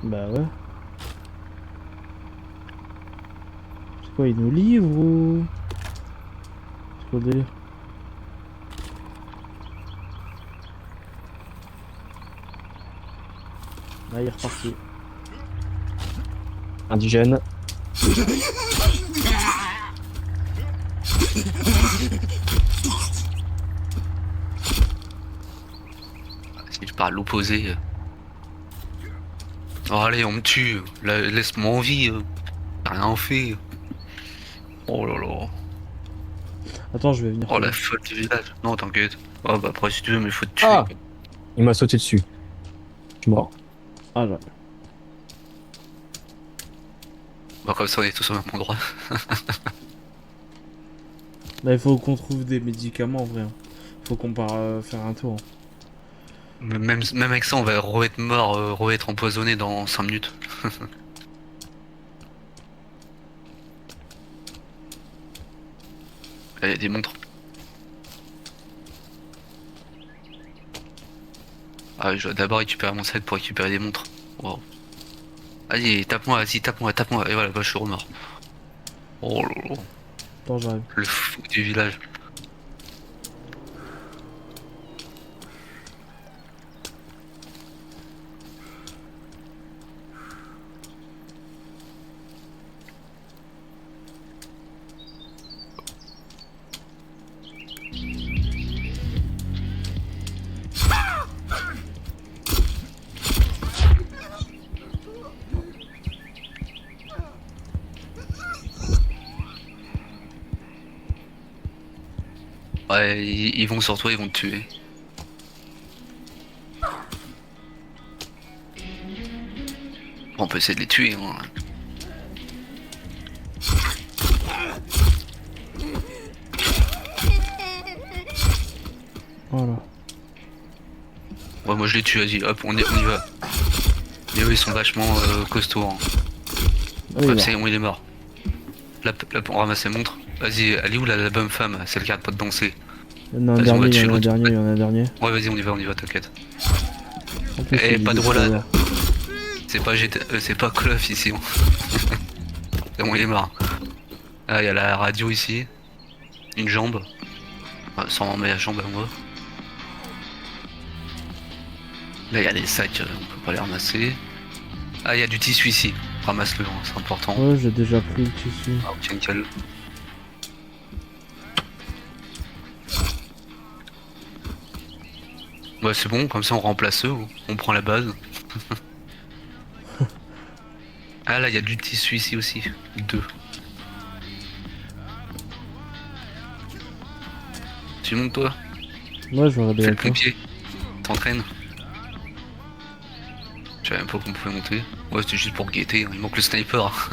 Bah ouais. C'est quoi, il nous livre ou... C'est quoi le délire? Ah, il est reparti. Indigène. Si je pars à l'opposé. Oh, allez, on me tue. Laisse-moi en vie. T'as rien fait. Oh là là. Attends, je vais venir Oh, la t'aider. folle du village. Non, t'inquiète. Oh, bah après, si tu veux, mais faut te tuer. Ah! Il m'a sauté dessus. Je suis mort. Ah là. Bah, comme ça, on est tous au même endroit. Là, il faut qu'on trouve des médicaments en vrai, hein. Faut qu'on part faire un tour, hein. Même avec ça, on va re-être mort, re-être empoisonné dans 5 minutes. Là, il y a des montres. Ah, je dois d'abord récupérer mon sac pour récupérer des montres. Wow. Allez, tape-moi, vas-y, tape-moi, tape-moi. Et voilà, bah, je suis remort. Oh là là. Attends, j'arrive. Le fou du village. Ouais, ils vont sur toi, ils vont te tuer. On peut essayer de les tuer, hein. Voilà. Ouais, moi je les tue, vas-y, hop, on y va. Mais eux, ils sont vachement costauds, hein. Ah, il est Hop, mort. c'est bon, il est mort. Là, on ramasse les montres. Vas-y, elle est où la bonne femme, celle qui arrête pas de danser? Il y en a un Vas-y, on va dernier, il y tuer en a un l'autre. dernier, il y en a un dernier. Ouais, vas-y, on y va, t'inquiète. En plus, Eh, il est pas de destroyer. relade. C'est pas Call of ici, hein. C'est bon, il est mort. Ah, il y a la radio ici. Une jambe. Enfin, sans mettre la jambe à moi. Là, il y a les sacs, on peut pas les ramasser. Ah, il y a du tissu ici. Ramasse-le, hein, c'est important. Ouais, j'ai déjà pris le tissu. Ah, ok, nickel. Ouais, c'est bon, comme ça on remplace eux, on prend la base. Ah, là, il y a du tissu ici aussi. Deux. Tu montes, toi? Moi, je vais regarder Fais le avec toi. pompier. T'entraînes. Je savais même pas qu'on pouvait monter. Ouais, c'était juste pour guetter, hein, il manque le sniper.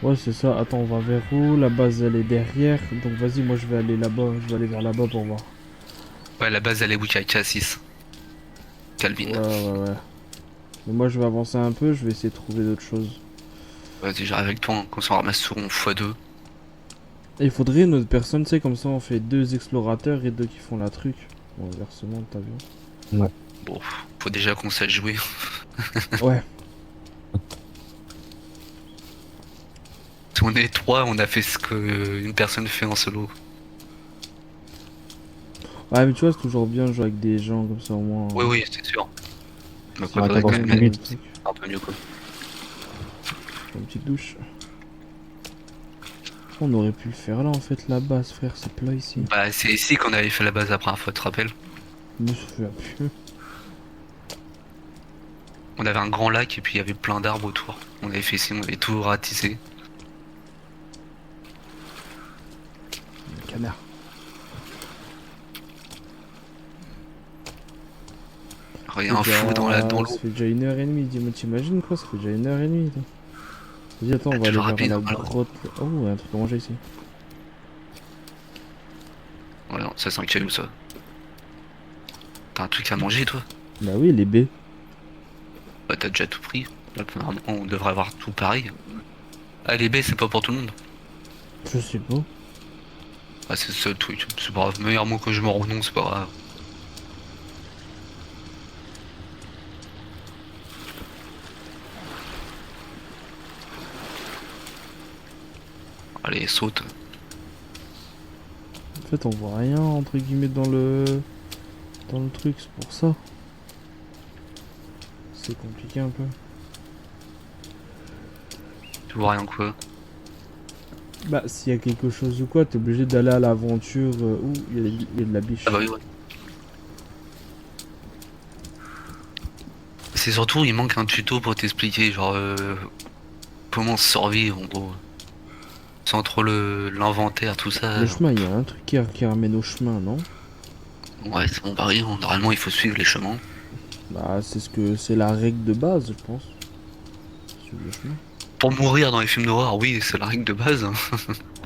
Ouais, c'est ça. Attends, on va vers où? La base, elle est derrière. Donc, vas-y, moi, je vais aller là-bas. Je vais aller vers là-bas pour voir. Ouais, la base, elle est où? K6. Ouais, Calvin. ouais, ouais. Mais moi, je vais avancer un peu. Je vais essayer de trouver d'autres choses. Vas-y, j'arrive avec toi, hein, comme ça on ramasse sur x2. Et il faudrait une autre personne, tu sais, comme ça, on fait deux explorateurs et deux qui font la truc. Bon, inversement, t'as vu? Ouais. Bon, faut déjà qu'on sache jouer. Ouais. Si on est trois, on a fait ce que une personne fait en solo. Ouais, mais tu vois, c'est toujours bien de jouer avec des gens comme ça, au moins. Oui, oui, c'est sûr. Mais Ça arrête faudrait d'avoir quand une même Organiser le limite. truc. un peu mieux, quoi. Une petite douche. On aurait pu le faire là, en fait, la base, frère. C'est plat ici. Bah, c'est ici qu'on avait fait la base la première fois, tu te rappelles? Je me souviens plus. On avait un grand lac et puis il y avait plein d'arbres autour. On avait fait ici, on avait tout ratissé. Le canard. Rien fou dans Ça l'eau. fait déjà 1h30. Dis-moi, t'imagines quoi? Ça fait déjà 1h30. Vas-y, attends, on Ah, va aller toujours vers rapide, la hein, alors. grotte. Oh, il y a un truc à manger ici. Ouais, non, ça c'est un où ça? T'as un truc à manger, toi? Bah oui, les baies. Bah, t'as déjà tout pris. Là, normalement, on devrait avoir tout pareil. Ah, les baies, c'est pas pour tout le monde. Je sais pas. Ah, c'est ce truc. C'est pas grave. Meilleur mot que je me renonce, c'est pas grave. Allez, saute. En fait, on voit rien entre guillemets dans le truc, c'est pour ça. C'est compliqué un peu. Tu vois rien quoi. Bah, s'il y a quelque chose ou quoi, t'es obligé d'aller à l'aventure où il y a de la biche. Ah bah oui, ouais. C'est surtout, il manque un tuto pour t'expliquer, genre, comment survivre en gros. C'est entre l'inventaire, tout ça. Le chemin, il y a un truc qui ramène au chemin, non? Ouais, c'est bon, pareil, hein. Normalement, il faut suivre les chemins. Bah, c'est la règle de base, je pense. Sur le chemin. Pour mourir dans les films d'horreur, oui, c'est la règle de base.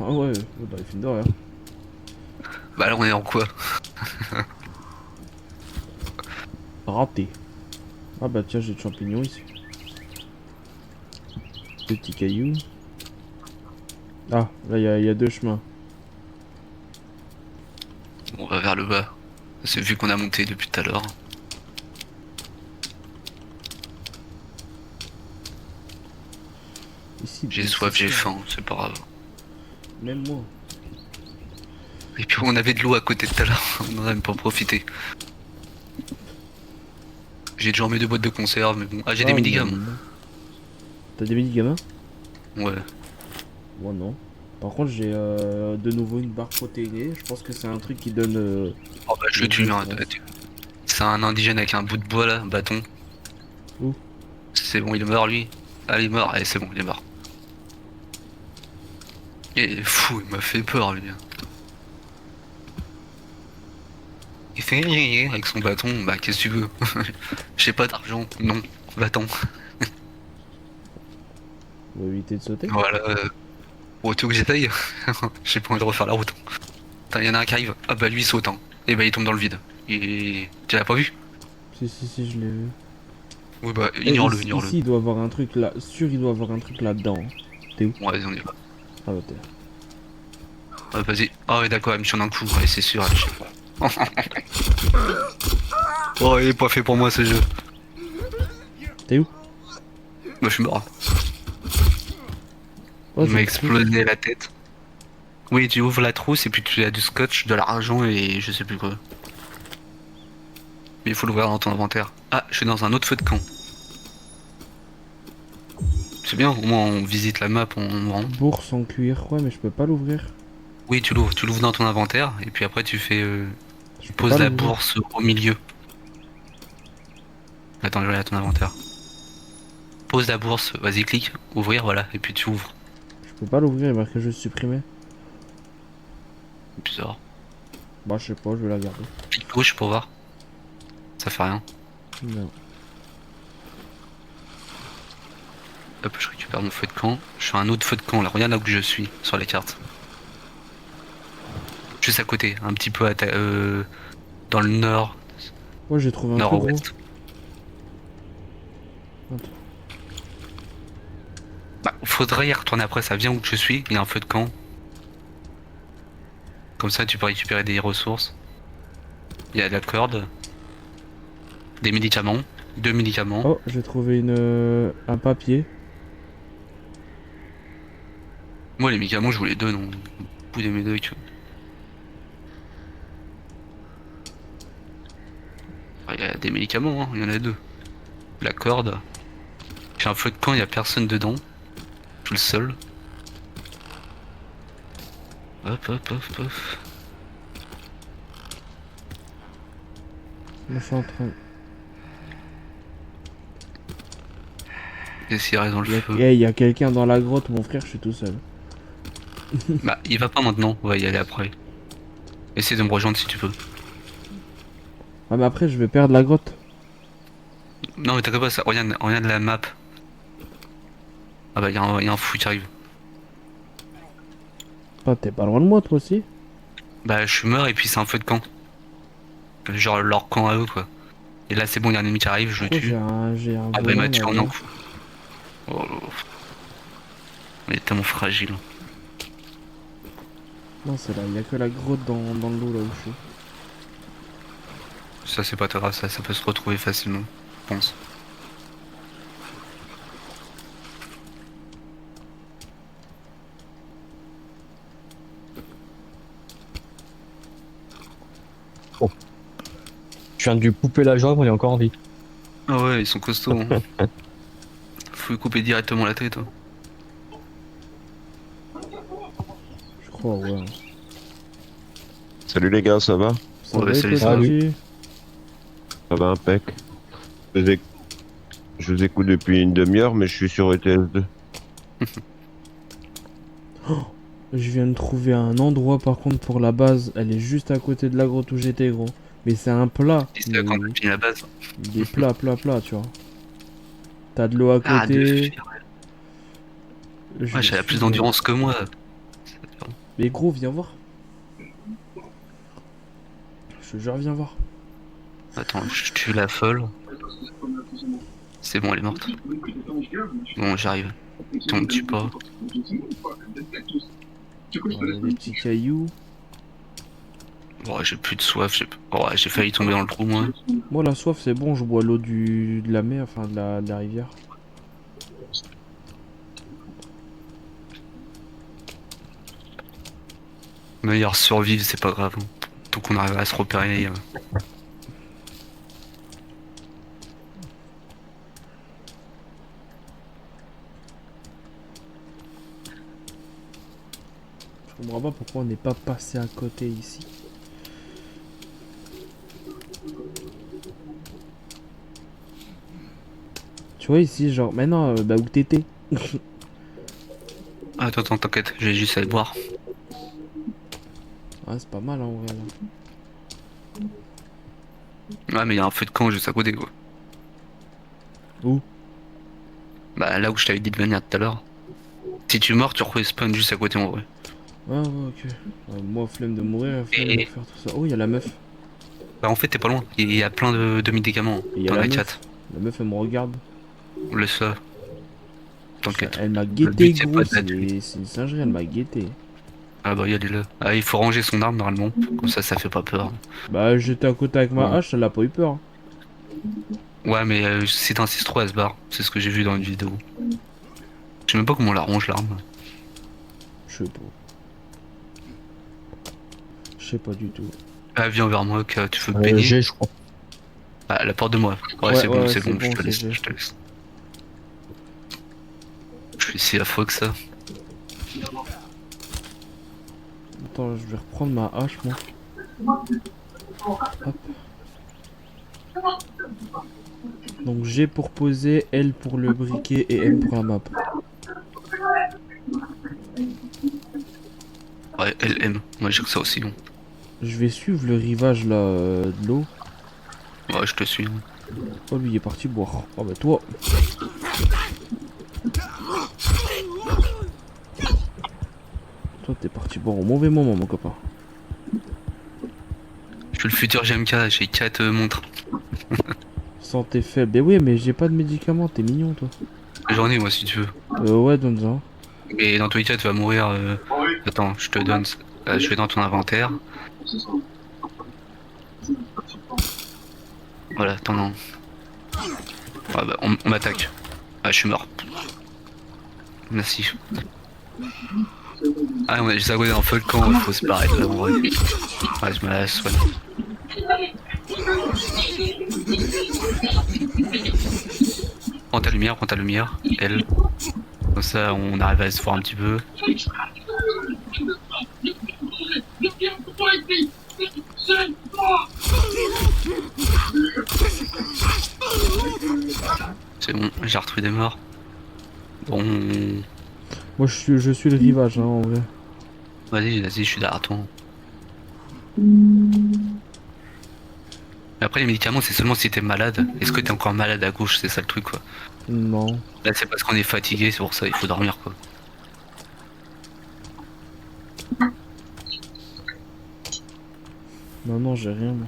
Ah ouais, dans les films d'horreur. Bah là, on est en quoi? Raté. Ah bah tiens, j'ai des champignons ici. Des petits cailloux. Ah, là, il y a deux chemins. On va vers le bas. C'est vu qu'on a monté depuis tout à l'heure. Ici, J'ai mais soif, c'est j'ai ça. faim, c'est pas grave. Même moi. Et puis on avait de l'eau à côté de tout à l'heure, on en a même pas profité. J'ai déjà mis 2 boîtes de conserve, mais bon. Ah, j'ai des médicaments. non. T'as des médicaments? Ouais. Moi non. Par contre, j'ai de nouveau une barre protéinée. Je pense que c'est un truc qui donne. Oh bah je le tue, hein. C'est un indigène avec un bout de bois là, un bâton. Où? C'est bon, il est mort lui. Ah, il est mort, allez, c'est bon, il est mort. Il est fou, il m'a fait peur lui. Il fait avec son bâton, bah qu'est-ce que tu veux? J'ai pas d'argent, non, va-t'en. On va éviter de sauter. Voilà. Bon, tu veux que j'essaye? J'ai pas envie de refaire la route. Putain, y en a un qui arrive. Ah bah lui il saute, hein. Et bah il tombe dans le vide. Tu l'as pas vu? Si, je l'ai vu. Oui bah Eh, ignore-le, ignore-le. ici, il doit avoir un truc là. Sûr, il doit avoir un truc là-dedans. T'es où? Ouais, vas-y, on y va. Ah bah t'es. Ah, vas-y. Ah ouais d'accord, elle me tient d'un coup, ouais c'est sûr. Elle, je sais pas. Oh il est pas fait pour moi ce jeu. T'es où? Bah je suis mort. Oh, Il m'a j'ai explosé la tête. Oui, tu ouvres la trousse et puis tu as du scotch, de l'argent et je sais plus quoi. Mais il faut l'ouvrir dans ton inventaire. Ah, je suis dans un autre feu de camp. C'est bien, au moins on visite la map, on rentre. bourse en cuir. Ouais, mais je peux pas l'ouvrir. Oui, tu l'ouvres dans ton inventaire et puis après tu fais Je tu peux poses pas la l'ouvrir. bourse au milieu. Attends, je vais aller à ton inventaire. Pose la bourse, vas-y clique, ouvrir, voilà, et puis tu ouvres. Je peux pas l'ouvrir, il y a marqué juste supprimer. Bizarre. Bah, je sais pas, je vais la garder. Clique gauche pour voir. Ça fait rien. Non. Hop, je récupère mon feu de camp. Je suis à un autre feu de camp là, regarde là où je suis sur la carte. Juste à côté, un petit peu dans le nord, Ouais, j'ai trouvé un truc, gros. nord-ouest. Attends. Bah, faudrait y retourner après, ça vient où je suis, il y a un feu de camp. Comme ça tu peux récupérer des ressources. Il y a de la corde, des médicaments, 2 médicaments. Oh, j'ai trouvé un papier. Moi les médicaments je vous les donne, on bout des médocs. Il y a des médicaments, hein, il y en a 2. La corde. J'ai un feu de camp, il y a personne dedans. Je suis le seul. Hop hop hop hop. Moi, je suis en train. Et s'il reste dans le feu. Il y a quelqu'un dans la grotte, mon frère, je suis tout seul. Bah il va pas maintenant, on va y aller après. Essaye de me rejoindre si tu peux. Ah, mais après, je vais perdre la grotte. Non mais t'inquiète pas, ça, regarde la map. Ah bah y a un fou qui arrive. Ah, t'es pas loin de moi, toi aussi? Bah je suis mort et puis c'est un feu de camp. Genre leur camp à eux quoi. Et là c'est bon, il y a un ennemi qui arrive, je le Pourquoi tue. j'ai un Ah bah il m'a volant, tué en là, un coup. Oh, il est tellement fragile. Non, c'est là, il y a que la grotte dans le lot là où je suis. Ça c'est pas très grave, ça peut se retrouver facilement, je pense. Je viens de lui couper la jambe, il est encore en vie. Ah ouais, ils sont costauds. Hein. Faut lui couper directement la tête. Hein. Je crois, ouais. Salut les gars, ça va? Ça Ouais, va et salut, toi, ça va. Sergi? Ça va impec. Je vous éc- je vous écoute depuis une demi-heure, mais je suis sur ETS2. Je viens de trouver un endroit par contre pour la base. Elle est juste à côté de la grotte où j'étais, gros. Mais c'est un plat. C'est là quand on a fini la base. Des plats, tu vois. T'as de l'eau à Ah, côté. Ouais, j'avais plus d'endurance que moi. Mais gros, viens voir. Je te jure, viens voir. Attends, je tue la folle. C'est bon, elle est morte. Bon, j'arrive. On me tue pas. Voilà, des petits cailloux. Bon, j'ai plus de soif. J'ai failli tomber dans le trou, moi. Moi, la soif, c'est bon. Je bois l'eau de la mer, enfin de la rivière. Meilleur survivre, c'est pas grave. Hein. Tant qu'on arrive à se repérer. Je comprends pas pourquoi on n'est pas passé à côté ici. Tu vois ici, genre, maintenant, bah où t'étais? Attends, t'inquiète, je vais juste aller boire. Ouais, c'est pas mal en vrai là. Ouais, mais il y a un feu de camp juste à côté, quoi. Où? Bah, là où je t'avais dit de venir tout à l'heure. Si tu meurs, tu respawn juste à côté, en vrai. Ah ouais, ok. Moi, flemme de mourir, flemme de Et- faire tout ça. Oh, il y a la meuf. Bah, en fait, t'es pas loin. Il y a plein de médicaments. Il y a T'en la as meuf. 4. La meuf, elle me regarde. Laisse-la. T'inquiète. Elle m'a Le guetté, but, c'est gros. pas de la tuer. C'est une singerie, elle m'a guetté. Ah bah, il est là. Ah, il faut ranger son arme, normalement. Comme ça fait pas peur. Bah, j'étais à côté avec ma Ouais. hache, elle a pas eu peur. Ouais, mais si t'insistes trop, elle se barre. C'est ce que j'ai vu dans une vidéo. Je sais même pas comment on la range, l'arme. Je sais pas. Je sais pas du tout. Ah, viens vers moi, que tu veux me peigner. G, je crois. Ah, la porte de moi. Ouais, Ouais, c'est bon, ouais, c'est c'est bon, je bon, te c'est laisse, fait. je te laisse. Je suis si affreux que ça. Attends, je vais reprendre ma hache, moi. Hop. Donc G pour poser, L pour le briquet et M pour la map. Ouais, LM. Moi, j'ai que ça aussi, bon. Je vais suivre le rivage là de l'eau. Ouais, je te suis. Oh lui il est parti boire. Oh bah toi. Toi t'es parti boire au mauvais moment mon copain. Je suis le futur GMK, j'ai 4 montres. Santé faible. Eh oui mais j'ai pas de médicaments, t'es mignon toi. J'en ai, moi, si tu veux. Ouais donne-en. Mais dans tous les cas, tu vas mourir. Attends, je te donne. Je vais dans ton inventaire. Voilà, t'en as. Ah bah, on m'attaque. Ah, je suis mort. Merci. Ah, on a juste à côté d'un feu de camp, il faut se barrer de là en vrai. Ouais, je me la soigne. Prends ta lumière, elle. Comme ça, on arrive à se voir un petit peu. C'est bon, j'ai retrouvé des morts. Bon, Moi je suis le rivage hein, en vrai. vas-y, je suis derrière toi. Mais après, les médicaments, c'est seulement si t'es malade. Est-ce que t'es encore malade à gauche? C'est ça le truc, quoi. Non. Là, c'est parce qu'on est fatigué, c'est pour ça, il faut dormir, quoi. Non j'ai rien moi.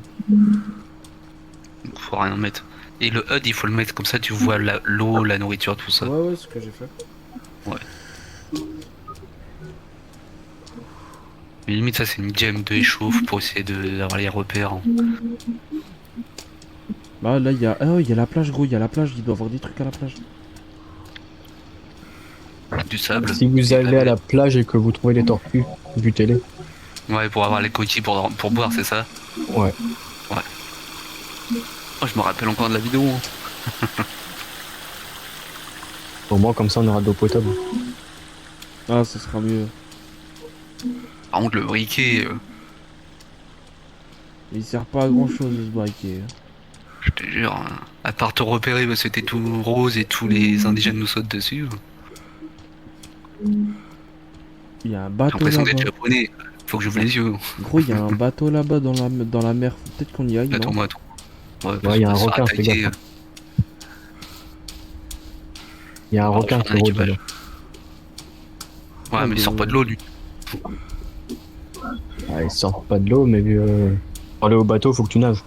Faut rien mettre. Et le HUD, il faut le mettre comme ça, tu vois l'eau, la nourriture, tout ça. Ouais c'est ce que j'ai fait. Mais limite, ça, c'est une game de échauffe pour essayer d'avoir les repères. Hein. Bah là il y a. Ah il y a la plage gros, il y a la plage, il doit y avoir des trucs à la plage. Du sable. Si vous allez à la plage et que vous trouvez des tortues, butez-les. Ouais, pour avoir les coquilles pour boire, c'est ça? Ouais. Oh, je me rappelle encore de la vidéo. Hein. Au moins, comme ça, on aura de l'eau potable. Ah, ça sera mieux. Par contre, le briquet, Il sert pas à grand chose ce briquet. je te jure, hein, à part te repérer parce que c'était tout rose et tous les indigènes nous sautent dessus, Il y a un j'ai bateau l'impression là-bas. d'être japonais. Faut que j'ouvre les yeux. Gros, il y a un bateau là-bas dans la mer. Faut peut-être qu'on y aille, non? Attends-moi, attends. Ouais, Ouais, il y a un on va se faire requin, fais attaquer, gaffe. Il y a un Alors, requin on qui a un rôde équipage. là-bas. Ouais, mais il sort pas de l'eau, lui. Ah, il sort pas de l'eau, mais pour aller au bateau, faut que tu nages.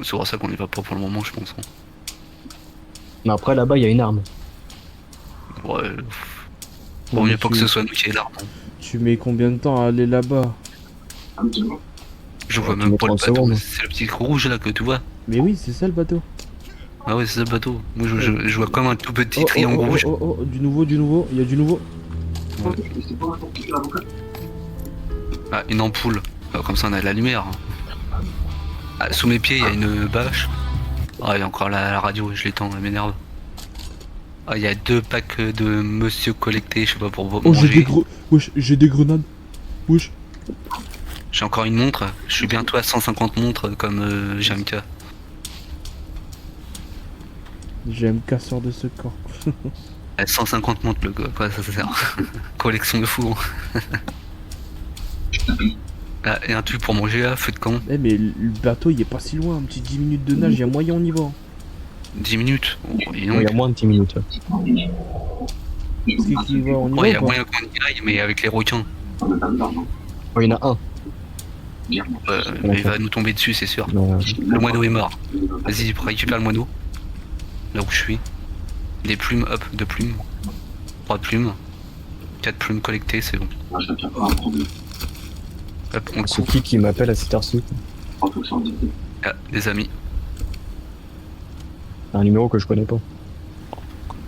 C'est pour ça qu'on y va pas pour le moment, je pense. Hein. Mais après, là-bas, il y a une arme. Ouais. Non, Vaut mais mieux pas que ce soit nous qui ait l'arme. Hein. Tu mets combien de temps à aller là-bas? Je vois tu même mets pas le 30 bateau. secondes. C'est le petit rouge là que tu vois. Mais oui, c'est ça le bateau. Ah ouais, c'est ça le bateau. Moi, je vois comme un tout petit Oh, triangle rouge. du nouveau, il y a du nouveau. Ah, une ampoule. Ah, comme ça, on a de la lumière. Hein. Ah, sous mes pieds, il y a une bâche. Ah, il y a encore la radio, je l'étends, elle m'énerve. Ah, il y a 2 packs de monsieur collectés, je sais pas pour Oh, j'ai des manger. gros. Wesh, j'ai des grenades. Wesh. J'ai encore une montre. Je suis bientôt à 150 montres comme JMK. J'ai un casseur de ce corps. À 150 montres, le gars, quoi, ça sert. Collection de fous. Ah, et un truc pour manger là, feu de camp. Eh, mais le bateau il est pas si loin. Un petit 10 minutes de nage, il y a moyen, on y va. 10 minutes. Oh, dis Il donc. y a moins de 10 minutes. Là. Est-ce qu'il va, on y Ouais, il y va a ou pas? moyen qu'on y aille, mais avec les requins. Oh, il y en a un. Mais il va nous tomber dessus, c'est sûr. Non, Le moineau est mort. Vas-y, récupère le moineau. Là où je suis. Des plumes, hop, 2 plumes. 3 plumes. 4 plumes collectées, c'est bon. Hop, on c'est coupe. qui m'appelle à cette heure-ci? Ah, des amis. Un numéro que je connais pas.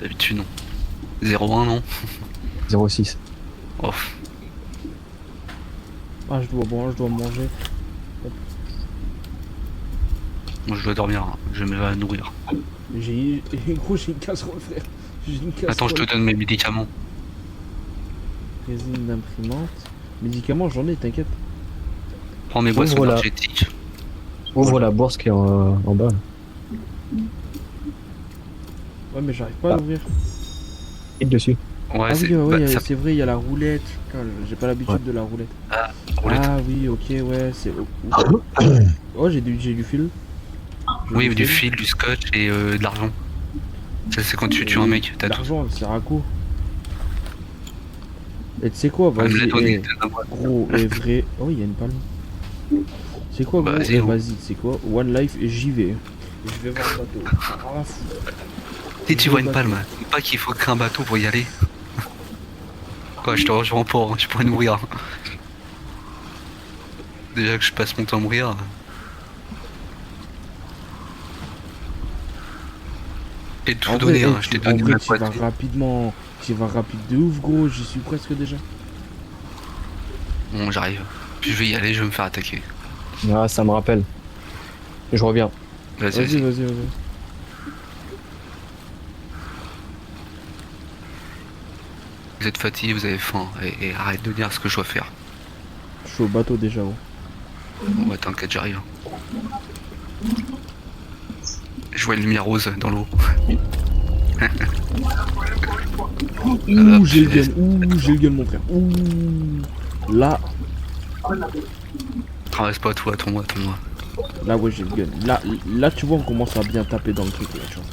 D'habitude, non. 01, non. 06. Oh. Ah, je dois manger. Moi, je dois dormir. Hein. Je vais me nourrir. Gros, j'ai une casserole, frère. J'ai une casserole. Attends, je te donne mes médicaments. Résine d'imprimante. Médicaments, j'en ai, t'inquiète. Prends mes boissons voilà. énergétiques. Ouvre la bourse qui est en bas. Ouais, mais j'arrive pas à l'ouvrir. Clique dessus. Ouais, Ah c'est oui, ouais, ça- c'est vrai, il y a la roulette. Putain, j'ai pas l'habitude Ouais. de la roulette. roulette. Ah oui, ok, ouais, c'est. Oh, j'ai du fil. J'ai Oui, du fil, du scotch et de l'argent. Ça, c'est quand tu tues un mec, t'as tout. L'argent, elle sert à quoi? Et tu sais quoi, Ah, me l'a vas-y, donné, gros, et vrai. Oh, il y a une palme. C'est quoi, gros? Vas-y, gros. Vas-y, c'est quoi? One life, et j'y vais. Je vais voir le bateau. Ah, fou. Si tu vois une palme, pas qu'il faut qu'un bateau pour y aller. Quoi, je te rejoins pas, hein, je pourrais mourir. Déjà que je passe mon temps à mourir. J'ai tout En donné, vrai, hein, je t'ai donné ma tu vas boîte. rapidement. Tu vas rapide de ouf, gros. J'y suis presque déjà. Bon, j'arrive. Puis je vais y aller, je vais me faire attaquer. Ah, ça me rappelle. Je reviens. Vas-y, Vas-y, vas-y. vas-y. Vous êtes fatigué, vous avez faim. Et arrête de dire ce que je dois faire. Je suis au bateau déjà, gros. Bon, bah t'inquiète, j'arrive. Je vois une lumière rose dans l'eau. Ouh, j'ai le gun. Ouh, j'ai le gun, mon frère. Ouh. Là, Ramasse pas toi, attends-moi, attends-moi. là, ouais, j'ai le gun. Là, tu vois, on commence à bien taper dans le truc, là, tu vois.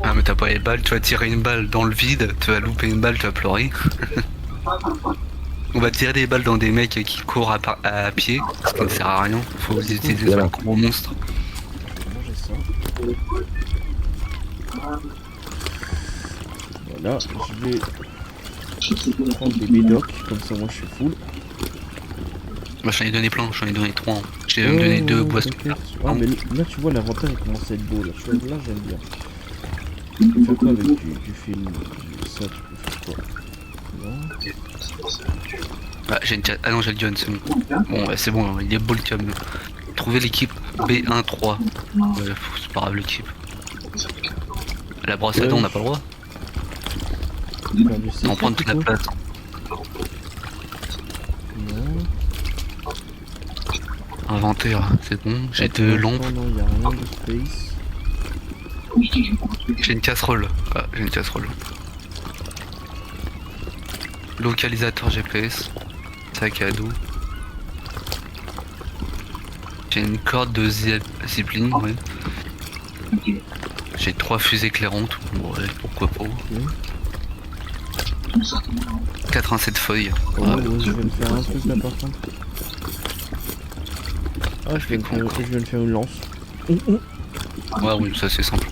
Ah mais t'as pas les balles, tu vas tirer une balle dans le vide, tu vas louper une balle, tu vas pleurer. On va tirer des balles dans des mecs qui courent à pied, ce qui ne sert à rien. Faut vous utiliser sur un gros monstre. Je vais manger ça. Voilà, je vais prendre des médocs, comme ça, moi, je suis full. Moi j'en ai donné plein, j'en ai donné 3. J'ai même donné 2 boissons. t'inquiète. Ah, mais là, tu vois, l'inventaire, il commence à être beau, là. Tu vois, là, j'aime bien. Tu peux faire quoi avec du film? Ça, tu peux faire quoi? Non. Ah, j'ai une ah non, j'ai le gun, c'est bon. Bon, ouais, c'est bon, il est beau le câble. Trouvez l'équipe B13. Ouais, c'est pas grave l'équipe. La brosse à dents, on n'a pas le droit. Faire du On prend C4 toute la ou quoi? place. Non. Inventaire, c'est bon. J'ai Pour deux l'instant, lampes. non, y a rien de space. J'ai une casserole. Ah, j'ai une casserole. Localisateur GPS. Sac à dos. J'ai une corde de zipline, ouais. J'ai 3 fusées éclairantes. Bon, ouais, pourquoi pas. 87 feuilles. Oh, Ah, ouais, je vais me faire un truc là par contre. Ah, je viens de faire une lance. ouais, oui, ça c'est simple.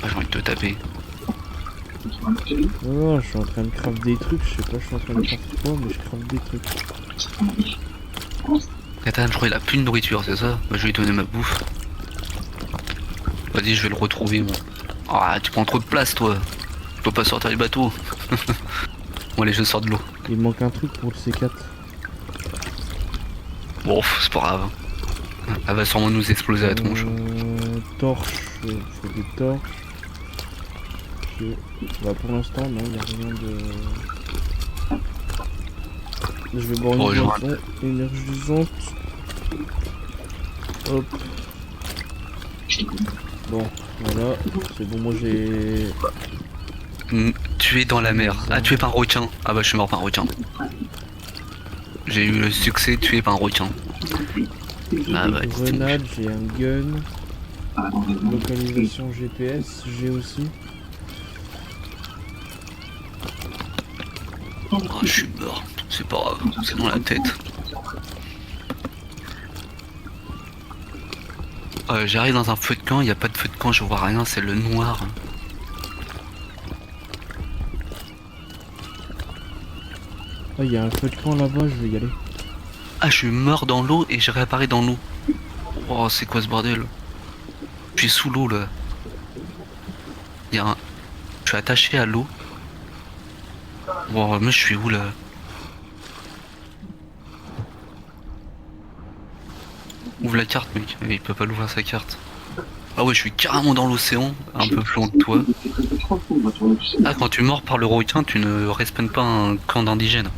Ah, j'ai envie de te taper. Oh, je suis en train de craft des trucs, je sais pas, je suis en train de craft quoi, mais je craft des trucs. Nathan, je crois qu'il a plus de nourriture, c'est ça? Bah, je vais lui donner ma bouffe. Vas-y, je vais le retrouver, moi. Ah, tu prends trop de place, toi. Tu peux pas sortir du bateau. Bon, allez, je sors de l'eau. Il me manque un truc pour le C4. Bon, c'est pas grave. Elle va sûrement nous exploser à la tronche. Torche, faut des torches. Ok. Bah pour l'instant non, y a rien de... Je vais boire une Oh, genre- boisson énergisante. Hop. Bon, voilà, c'est bon, moi j'ai... Tué dans la mer. Ah, tué par un requin. Ah bah, je suis mort par un requin. J'ai eu le succès tué par un requin. Ah bah, Une grenade, j'ai un gun. Localisation GPS, j'ai aussi. oh, je suis mort. C'est pas grave, c'est dans la tête. J'arrive dans un feu de camp, il n'y a pas de feu de camp, je vois rien, c'est le noir. Ah, il y a un feu de camp là-bas, je vais y aller. Ah, je suis mort dans l'eau et j'ai réapparu dans l'eau. Oh, c'est quoi ce bordel? Je suis sous l'eau là. Il y a un... Je suis attaché à l'eau. Oh, mais je suis où là? Ouvre la carte, mec. Il peut pas l'ouvrir sa carte. Ah ouais, je suis carrément dans l'océan, un peu plus loin que toi. Ah, quand tu mords par le requin, tu ne respawns pas un camp d'indigènes.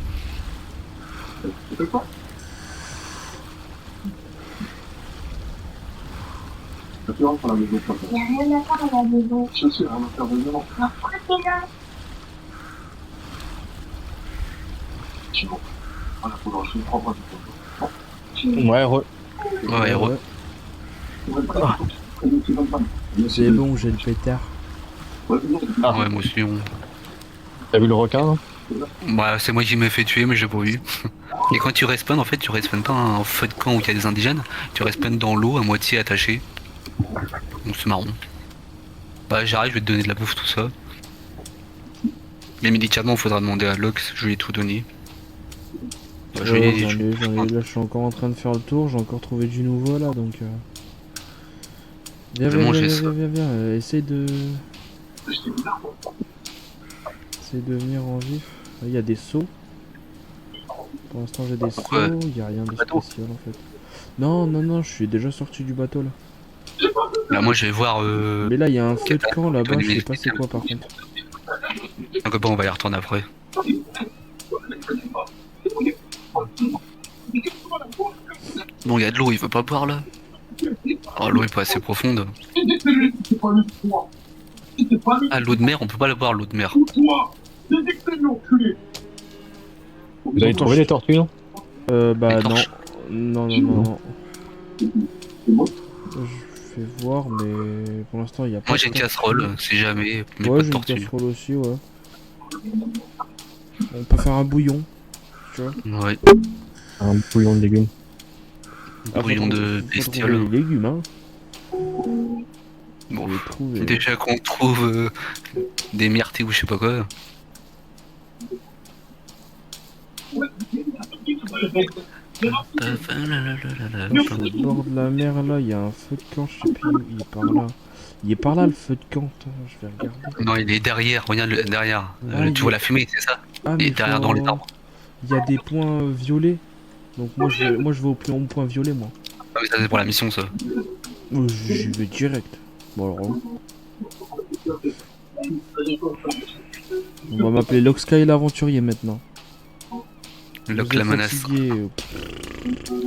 Il n'y a rien à faire à la maison. Je sais, rien à faire dedans. Alors pourquoi t'es là? Voilà, faut que je ne prends pas du tout. Ouais, Ouais, heureux. C'est bon, j'ai le pétard. Ah. Ouais, moi aussi, on... T'as vu le requin là? Bah, c'est moi qui m'ai fait tuer, mais j'ai pas vu. Et quand tu respawns, en fait, tu respawns pas un feu de camp où il y a des indigènes, tu respawns dans l'eau, à moitié attaché. Donc c'est marrant. Bah, j'arrive, je vais te donner de la bouffe, tout ça. Les médicaments, faudra demander à Lox, je lui ai tout donné. Bah, je lui ai Ouais, dit, j'en ai, là je suis encore en train de faire le tour, j'ai encore trouvé du nouveau là, donc... Viens, Je vais viens, manger viens, ça. viens, essaye de... Essaye de venir en vif. Ah, il y a des seaux. Pour l'instant j'ai des seaux, Pourquoi il y a rien de Bateau. spécial en fait. Non, non, non, je suis déjà sorti du bateau là. Là, moi, je vais voir. Mais là il y a un feu de Cata, camp là-bas, donner je sais pas c'est médicaments. quoi par contre. Donc, bon, on va y retourner après. Bon, il y a de l'eau, il veut pas boire là. Oh, l'eau est pas assez profonde. Ah, l'eau de mer, on peut pas la boire, l'eau de mer. Vous avez trouvé les tortues, non? Bah Les non. torches. Non, non, non, non. Je vais voir, mais pour l'instant il y a pas. Moi, de j'ai une tortue. casserole, si jamais, mais Ouais, pas de j'ai une tortue. casserole aussi, ouais. On peut faire un bouillon, tu vois. Ouais, Un bouillon de légumes. bouillon de Faut bestiole. trouver les légumes, hein. Bon, Faut les trouver. déjà qu'on trouve des myrtilles ou je sais pas quoi. Au bord de la mer là, il y a un feu de camp, je sais plus où, il est par là. Il est par là le feu de camp, attends, je vais regarder. Non, il est derrière, regarde derrière. Ah, il tu est- vois la fumée, c'est ça? Ah, Il mais est derrière dans les arbres. il y a des points violets. Donc moi je vais au point violet moi. Ah, mais ça c'est pour la mission ça. J'y vais direct. Bon alors là, on va m'appeler Locksky l'aventurier maintenant. Lock Vous la êtes menace. fatigué,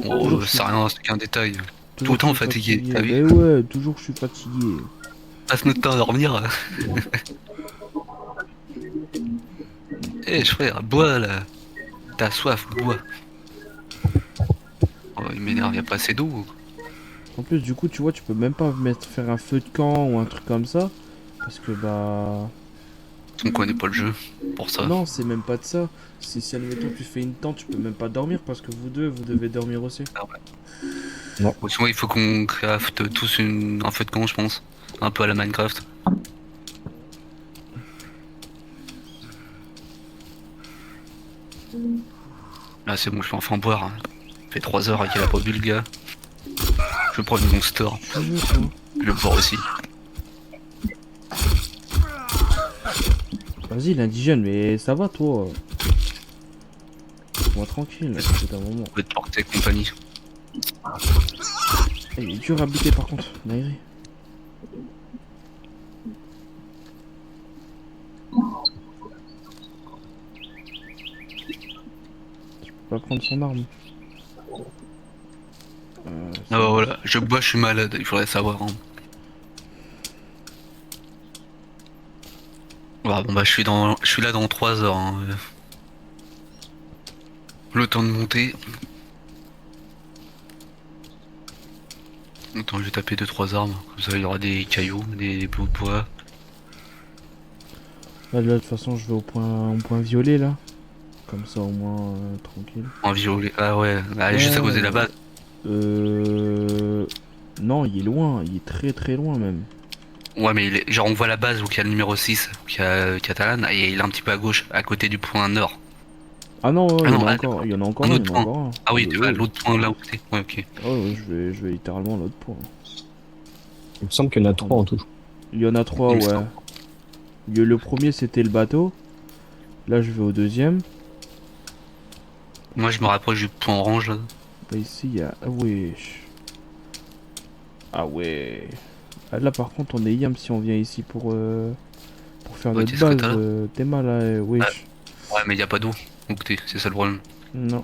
Oh, toujours c'est rien, c'est qu'un détail. toujours le temps je suis fatigué, t'as vu? Mais ouais, toujours je suis fatigué. Passe notre temps à dormir. Eh frère, bois là. T'as soif, bois. Oh, il m'énerve, y'a pas assez d'eau. En plus du coup tu vois tu peux même pas faire un feu de camp ou un truc comme ça. Parce que bah... On connaît pas le jeu pour ça. Non c'est même pas de ça. Si admettons tu fais une tente tu peux même pas dormir parce que vous deux vous devez dormir aussi. Ou sinon il faut qu'on crafte tous un feu de camp je pense. Un peu à la Minecraft. Là c'est bon, je vais enfin boire. Ça fait 3 heures qu'il a pas bu le gars. Je vais prendre mon store. Tu veux toi? Je vais boire aussi. Vas-y l'indigène mais ça va toi. Moi tranquille, c'est un moment. Je vais te porter compagnie. Il est dur à buter par contre, Nairi. Je peux pas prendre son arme. Ah bah voilà, je bois, je suis malade, il faudrait savoir. Hein. Ah, bon bah je suis là dans 3 heures. Hein. Le temps de monter. Attends, je vais taper 2-3 armes, comme ça il y aura des cailloux, des bouts de bois. Là, de toute façon je vais au point violet là. Comme ça au moins tranquille. En violet, ah ouais, bah, juste à cause de la base. Non, il est loin, il est très très loin même. Ouais, mais genre on voit la base où il y a le numéro 6, où il y a Catalan, et il est un petit peu à gauche, à côté du point nord. Ah non, Ah il y non, en a ah, encore, il y en a encore un un, autre il y en a point. encore un. Ah oui, tu vas à Ouais, l'autre point là où t'es. Ouais, ok. ouais, je vais littéralement à l'autre point. Il me semble qu'il y en a 3 en tout. Il y en a trois, Il me ouais. semble. Le premier c'était le bateau. Là je vais au deuxième. Moi je me rapproche du point orange là. Bah ici il y a... Ah ouais. Ah ouais. Ah, là par contre on est yam si on vient ici pour faire Ouais, notre qu'est-ce que base. t'as là T'es mal là, wesh. Ouais, mais il y a pas d'eau. Donc c'est ça le problème. Non.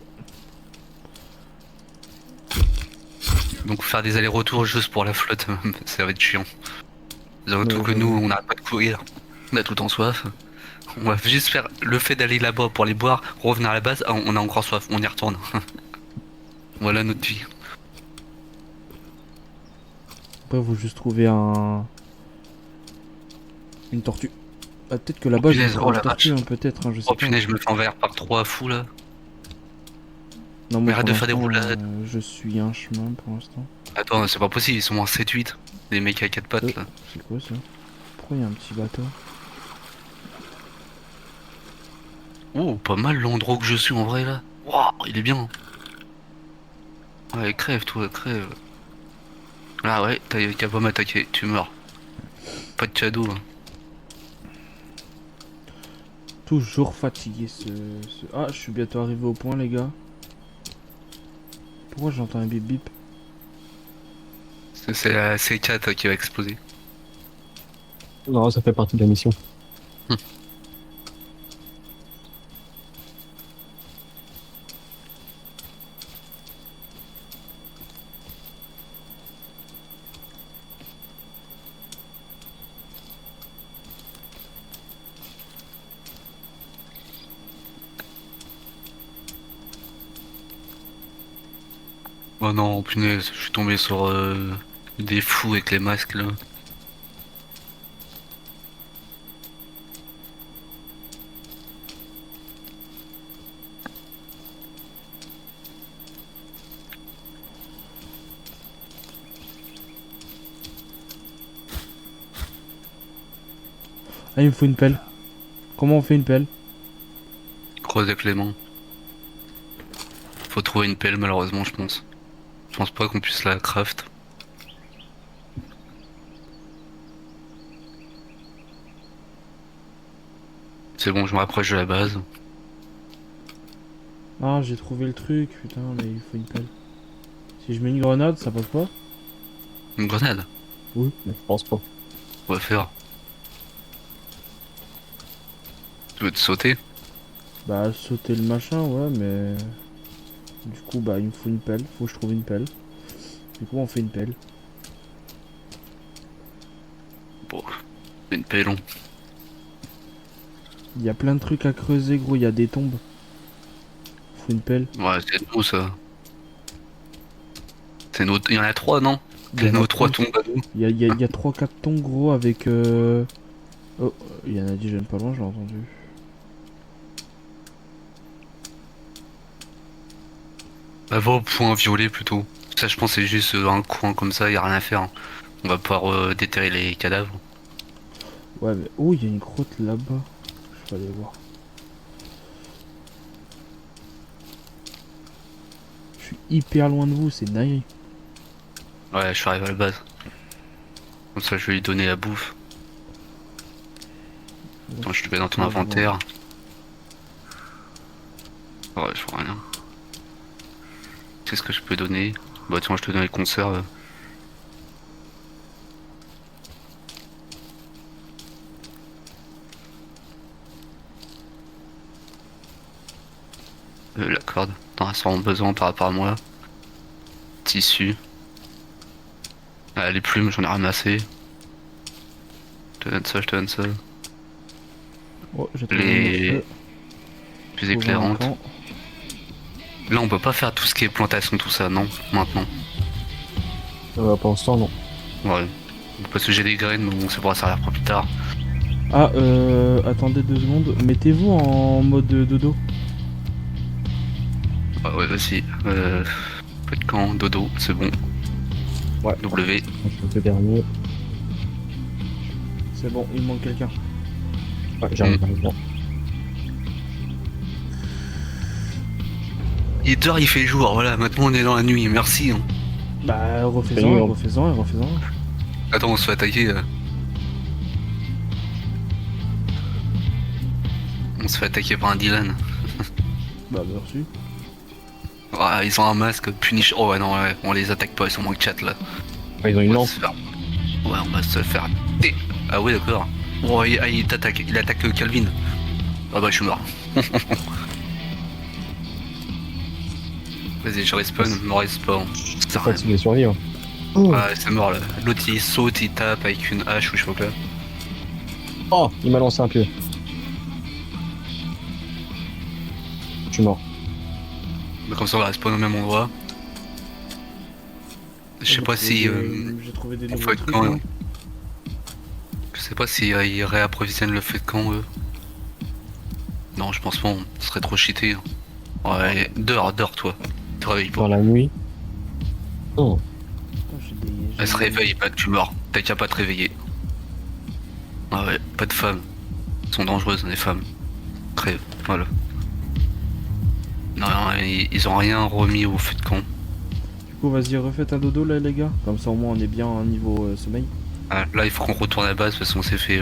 Donc faire des allers-retours juste pour la flotte, ça va être chiant. Surtout Ouais, que ouais. nous, on n'arrête pas de courir. On a tout le temps soif. On va juste faire le fait d'aller là-bas pour les boire, revenir à la base, ah, on a encore soif, on y retourne. Voilà notre vie. Après faut juste trouver une tortue. Ah, peut-être que là-bas j'ai punaise, encore oh une la tortue, vache. hein, peut-être, hein, je sais Oh pas. punaise, je me fais envers par 3 fous là. Non, Mais moi arrête pour de faire des l'instant, roulades. je suis un chemin pour l'instant. Attends, c'est pas possible, ils sont en 7-8. Des mecs à 4 pattes là. C'est quoi ça? Pourquoi il y a un petit bateau? Oh, pas mal l'endroit que je suis en vrai là. Waouh, il est bien. Ouais, crève toi, crève. Ah ouais, t'as pas m'attaquer, tu meurs. Pas de cadeau. Hein. Toujours fatigué Ah, je suis bientôt arrivé au point, les gars. Pourquoi j'entends un bip bip? C'est la C4 qui va exploser. Non, ça fait partie de la mission. Oh non, punaise, je suis tombé sur des fous avec les masques là. Ah, il me faut une pelle. Comment on fait une pelle? Creuse avec les mains. Faut trouver une pelle malheureusement je pense. Je pense pas qu'on puisse la craft. C'est bon, je me rapproche de la base. Ah, j'ai trouvé le truc, putain, mais il faut une pelle. Si je mets une grenade, ça passe pas? Une grenade. Oui, mais je pense pas. On va faire. Tu veux te sauter? Bah, sauter le machin, ouais, mais... Du coup, bah, il me faut une pelle. Faut que je trouve une pelle. Du coup, on fait une pelle. Bon, une pellon. Il y a plein de trucs à creuser, gros. Il y a des tombes. Faut une pelle. Ouais, c'est nous ça. C'est nos... Il y en a 3, non? Il y C'est en a nos 3 plein. tombes à nous. Il y a 3-4 tombes, gros, avec... Oh, il y en a dit, j'aime pas loin, j'ai entendu. Bah, va au point violet plutôt. Ça, je pense, c'est juste un coin comme ça, y a rien à faire, hein. On va pouvoir déterrer les cadavres. Ouais, mais... Oh, il y a une grotte là-bas. Je vais aller voir. Je suis hyper loin de vous, c'est dingue. Ouais, je suis arrivé à la base. Comme ça, je vais lui donner la bouffe. Attends, je te mets dans ton inventaire. Ouais, je vois rien. Qu'est-ce que je peux donner? Bah, tiens, je te donne les conserves. La corde. T'en as sûrement besoin par rapport à moi. Tissu. Ah, les plumes, j'en ai ramassé. Je te donne ça, je te donne ça. Oh, j'ai trouvé Les une- plus trouvé un éclairantes. camp. Là, on peut pas faire tout ce qui est plantation, tout ça, non? Maintenant. Pour l'instant, non. Ouais. Parce que j'ai des graines, mais bon, ça pourra servir pour plus tard. Ah, attendez 2 secondes. Mettez-vous en mode dodo. Ah ouais, vas-y. Peu de camp, dodo, c'est bon. Ouais. W. Je fais le dernier. C'est bon, il me manque quelqu'un. Ouais, j'arrive, j'arrive. Il est tard, il fait jour, voilà, maintenant on est dans la nuit, merci. Hein. Bah, refais-en, Salut, refais-en, refais-en. Attends, on se fait attaquer. On se fait attaquer par un Dylan. Bah, merci. Ah, ils ont un masque, punish. Oh ouais, non, ouais, on les attaque pas, ils sont moins que 4 là. Ouais, ils ont une On va lance. se faire... Ouais, on va se faire. Ah ouais, d'accord. Oh, il t'attaque, il attaque Calvin. Ah bah, je suis mort. Vas-y, je respawn, me respawn. C'est fatigué de survivre. Ah, c'est mort là. L'autre il saute, il tape avec une hache ou je sais pas quoi. Oh, il m'a lancé un pied. Je suis mort. Mais comme ça on va respawn au même endroit. Je sais pas si. J'ai trouvé des on nouveaux fait trucs. quand, hein. Je sais pas si ils réapprovisionnent le feu de camp eux. Non, je pense pas, on serait trop cheaté. Hein. Ouais, dors toi. Te réveille Dans pas. la nuit. Oh, Putain, j'ai des- j'ai Elle se des- réveille pas, tu meurs. T'as qu'à pas te réveiller. Ah ouais, pas de femmes. Elles sont dangereuses, les femmes. Crève, voilà. Non, ils ont rien remis au feu de camp. Du coup, vas-y, refaites un dodo là, les gars. Comme ça, au moins, on est bien au niveau sommeil. Ah, là, il faut qu'on retourne à la base parce qu'on s'est fait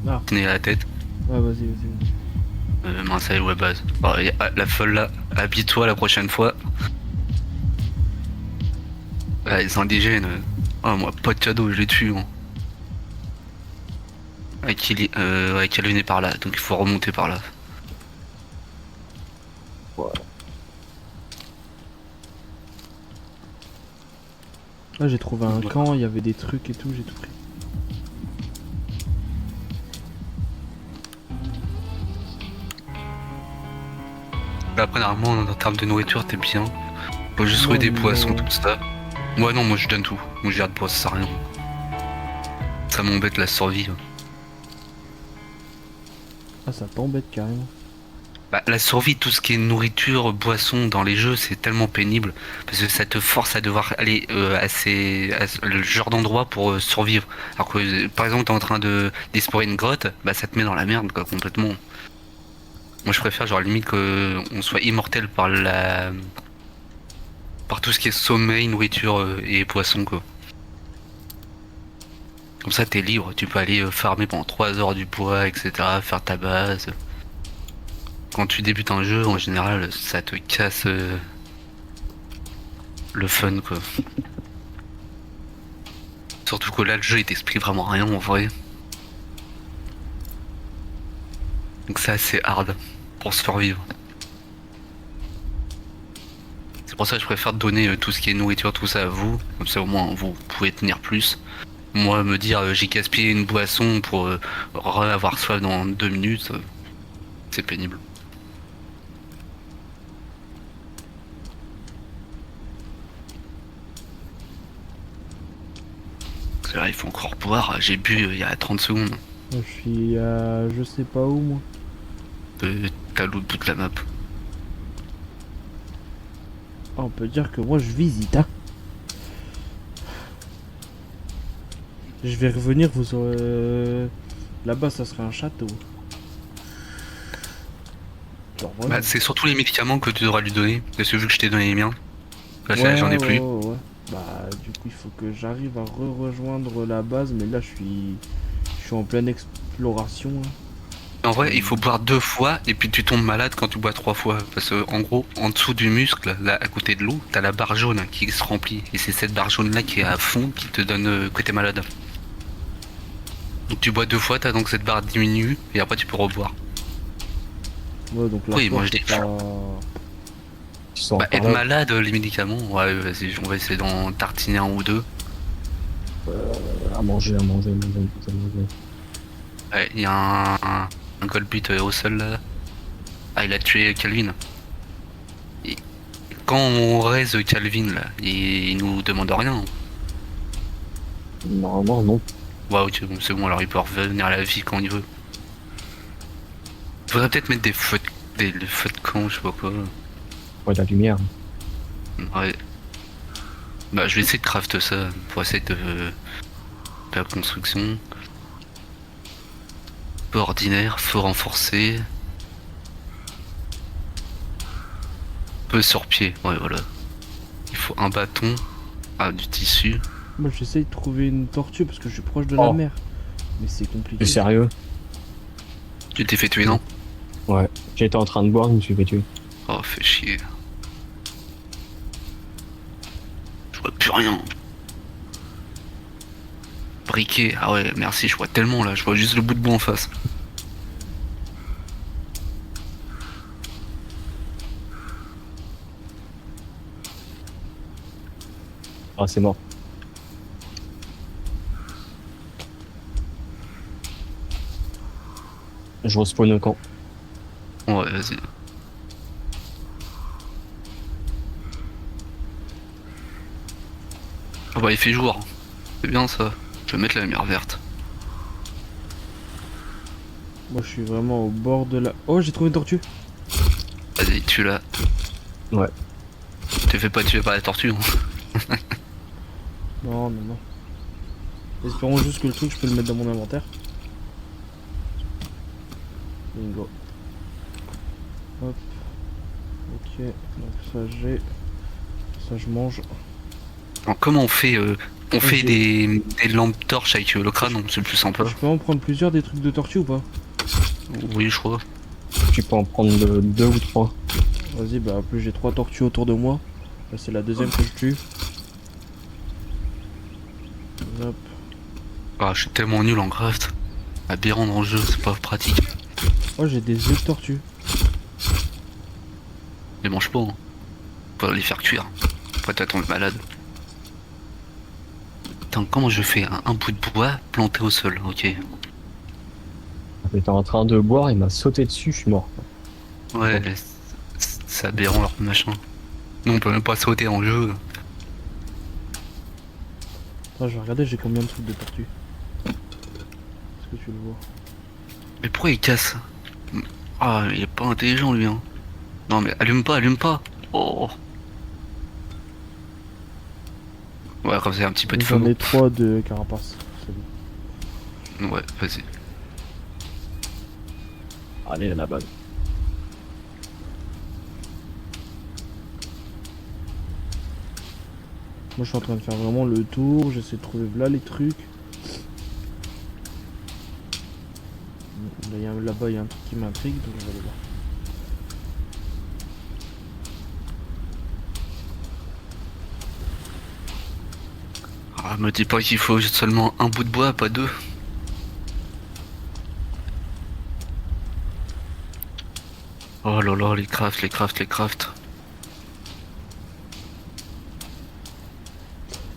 Ah. tenir la tête. Ouais, vas-y, vas-y. Mince, elle est où la base? Oh, la folle là, habille-toi la prochaine fois. Ah, les indigènes. Oh, moi, pas de cadeau, je les tue. Hein. Calvin est par là, donc il faut remonter par là. Là, j'ai trouvé un camp, il y avait des trucs et tout, j'ai tout pris. Après, normalement, en termes de nourriture, t'es bien. Faut juste trouver Non, des mais- poissons, tout ça. Ouais, non, moi je donne tout. Moi je garde pas, ça sert à rien. Ça m'embête la survie. Hein. Ah, ça t'embête carrément. Bah, la survie, tout ce qui est nourriture, boisson dans les jeux, c'est tellement pénible parce que ça te force à devoir aller le genre d'endroit pour survivre. Alors que, par exemple, t'es en train de d'explorer une grotte, bah ça te met dans la merde, quoi, complètement. Moi, je préfère, genre, limite qu'on soit immortel par tout ce qui est sommeil, nourriture et poisson, quoi. Comme ça, t'es libre, tu peux aller farmer pendant 3 heures du bois, etc., faire ta base. quand tu débutes un jeu, en général, ça te casse le fun, quoi. Surtout que là, le jeu, il t'explique vraiment rien, en vrai. Donc c'est assez hard pour survivre. C'est pour ça que je préfère donner tout ce qui est nourriture, tout ça à vous. Comme ça, au moins, vous pouvez tenir plus. Moi, me dire j'ai gaspillé une boisson pour avoir soif dans 2 minutes, c'est pénible. Parce que là, il faut encore boire. J'ai bu il y a 30 secondes. Je suis à je sais pas où moi. T'as l'autre bout de la map. Ah, on peut dire que moi je visite, hein. Je vais revenir, vous aurez... Là-bas ça serait un château. Genre, voilà. Bah, c'est surtout les médicaments que tu devras lui donner. Parce que vu que je t'ai donné les miens, là j'en ai plus. Ouais. Bah du coup il faut que j'arrive à rejoindre la base, mais là je suis en pleine exploration, hein. En vrai, il faut boire 2 fois et puis tu tombes malade quand tu bois 3 fois. Parce que en gros, en dessous du muscle, là à côté de l'eau, t'as la barre jaune qui se remplit. Et c'est cette barre jaune là qui est à fond qui te donne que t'es malade. Donc tu bois 2 fois, t'as donc cette barre diminue et après tu peux reboire. Ouais, donc là Oui, moi je dis. Ils sont Bah, par être là. malade, les médicaments, ouais, vas-y, on va essayer d'en tartiner un ou deux. À manger. Ouais, il y a un Goldbeat au sol là. Ah, il a tué Calvin. Et quand on raise Calvin là, il nous demande rien. Normalement, non. Ouais, ok, bon, c'est bon, alors il peut revenir à la vie quand il veut. Faudrait peut-être mettre des feux de camp, je sais pas quoi. Ouais, la lumière. Ouais. Bah, je vais essayer de craft ça pour essayer de la construction. Feu ordinaire, feu renforcé. Feu sur pied, ouais, voilà. Il faut un bâton. Ah, du tissu. moi j'essaye de trouver une tortue parce que je suis proche de la Oh. mer. Mais c'est compliqué. T'es sérieux? Tu t'es fait tuer, non? Ouais. J'étais en train de boire, je me suis fait tuer. Oh, fais chier. Je vois plus rien. Briquet, ah ouais, merci, je vois tellement là, je vois juste le bout de bois en face. Ah, c'est mort. Je respawn au camp. Ouais, vas-y. Ah bah il fait jour. C'est bien ça. Je vais mettre la lumière verte. Moi je suis vraiment au bord de la... Oh, j'ai trouvé une tortue. Vas-y, tue-la. Ouais. Te fais pas tuer par la tortue. Hein. Non. Espérons juste que le truc je peux le mettre dans mon inventaire. Bingo. Hop. Ok, donc ça j'ai... Ça je mange. Alors, comment on fait on fait Ok. des lampes torches avec le crâne, c'est le plus simple. Je peux en prendre plusieurs des trucs de tortue ou pas? Oui, je crois. Tu peux en prendre 2 ou 3. Vas-y, bah en plus j'ai 3 tortues autour de moi. Là c'est la deuxième que je tue. Hop. Ah, je suis tellement nul en craft. Aberrant dans le jeu, c'est pas pratique. Oh, j'ai des œufs de tortue. Les mange pas. Hein. Faut les faire cuire. Après t'as tomber malade. Attends, comment je fais un bout de bois planté au sol? Ok. J'étais en train de boire, il m'a sauté dessus, je suis mort. Ouais, c'est aberrant leur machin. Nous on peut même pas sauter en jeu. Attends, je vais regarder, j'ai combien de trucs de tortue. Est-ce que tu le vois? Mais pourquoi il casse? Ah, il est pas intelligent lui, hein. Non mais allume pas. Oh. Ouais, comme ça un petit peu de feu. J'en ai 3 de carapace. C'est bon. Ouais, vas-y. Allez, à la balle. Moi je suis en train de faire vraiment le tour, j'essaie de trouver là les trucs. Là-bas il y a un truc qui m'intrigue, donc je vais aller voir. Ah, me dis pas qu'il faut seulement un bout de bois, pas deux. Oh là là, les crafts, les crafts, les crafts.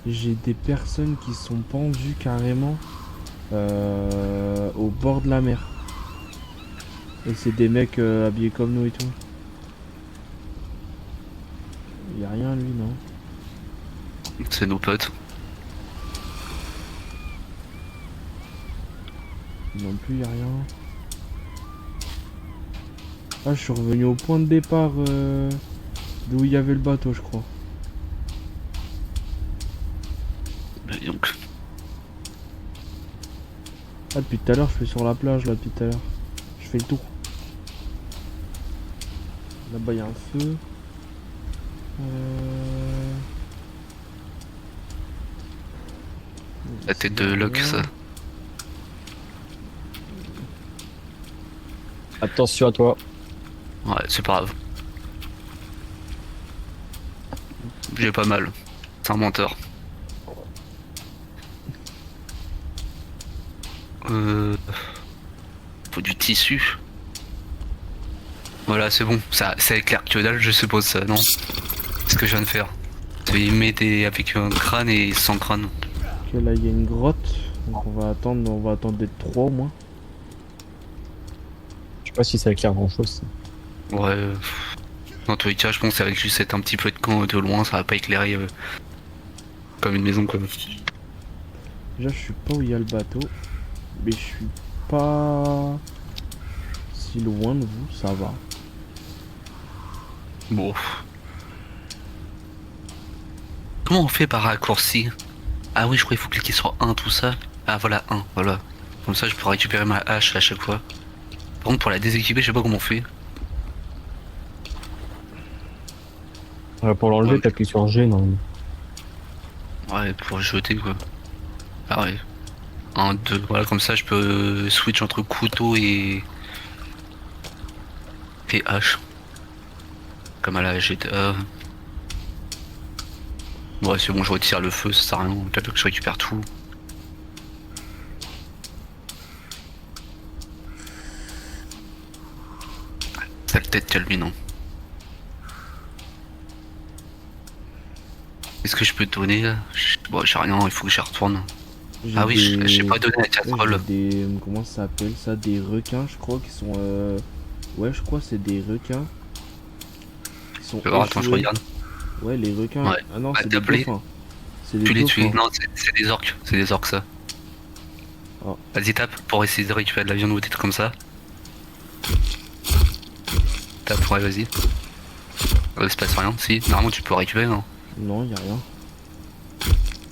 J'ai des personnes qui sont pendues carrément au bord de la mer. Et c'est des mecs habillés comme nous et tout. Y a rien lui, non? C'est nos potes. Non plus, y a rien. Ah, je suis revenu au point de départ d'où il y avait le bateau, je crois. Et donc, Ah, depuis tout à l'heure, je suis sur la plage, là, depuis tout à l'heure. Je fais le tour. Là-bas, il y a un feu. la tête de Locke, ça. Attention à toi. Ouais, c'est pas grave. J'ai pas mal. C'est un menteur. Faut du tissu. Voilà, c'est bon. Ça éclaire que dalle, je suppose, ça, non? C'est ce que je viens de faire. Il met des avec un crâne et sans crâne. Ok, là, il y a une grotte. Donc, on va attendre d'être 3 au moins. Je sais pas si ça éclaire grand chose. Ouais. Dans tous les cas, je pense qu'avec juste être un petit peu de camp de loin, ça va pas éclairer comme une maison, quoi. Déjà, je suis pas où il y a le bateau. Mais je suis pas si loin de vous, ça va. Bon. Comment on fait par raccourci? Ah oui, je crois qu'il faut cliquer sur 1, tout ça. Ah voilà, 1, voilà. Comme ça, je peux récupérer ma hache à chaque fois. Par contre, pour la déséquiper, je sais pas comment on fait. Pour l'enlever, Ouais. t'appuies sur G, non? Ouais, pour jeter, quoi. Ah ouais. 1, 2, voilà, comme ça, je peux switch entre couteau et hache. Comme à la GTA. Ouais, c'est bon, je retire le feu, ça sert à rien. Peut-être que je récupère tout. Sale tête qu'elle lui, non. Qu'est-ce que je peux te donner là? Bon, j'ai rien, il faut que j'y retourne. J'ai Ah oui, des- j'ai pas donné la Ouais, casserole. j'ai des... Comment ça s'appelle ça? Des requins, je crois, qui sont... Ouais, je crois que c'est des requins. Qui sont Alors, attends, je échoués. regarde. Ouais, les requins. Ouais. Ah non, Ouais, c'est des t'as appelé dauphins. C'est des Tu les dauphins. tues. Non, c'est des orques. C'est des orques, ça. Oh. Vas-y, tape pour essayer de récupérer de la viande ou des trucs comme ça. Tape, ouais, vas-y. Il se passe rien. Si, normalement, tu peux récupérer, non? Non, y a rien.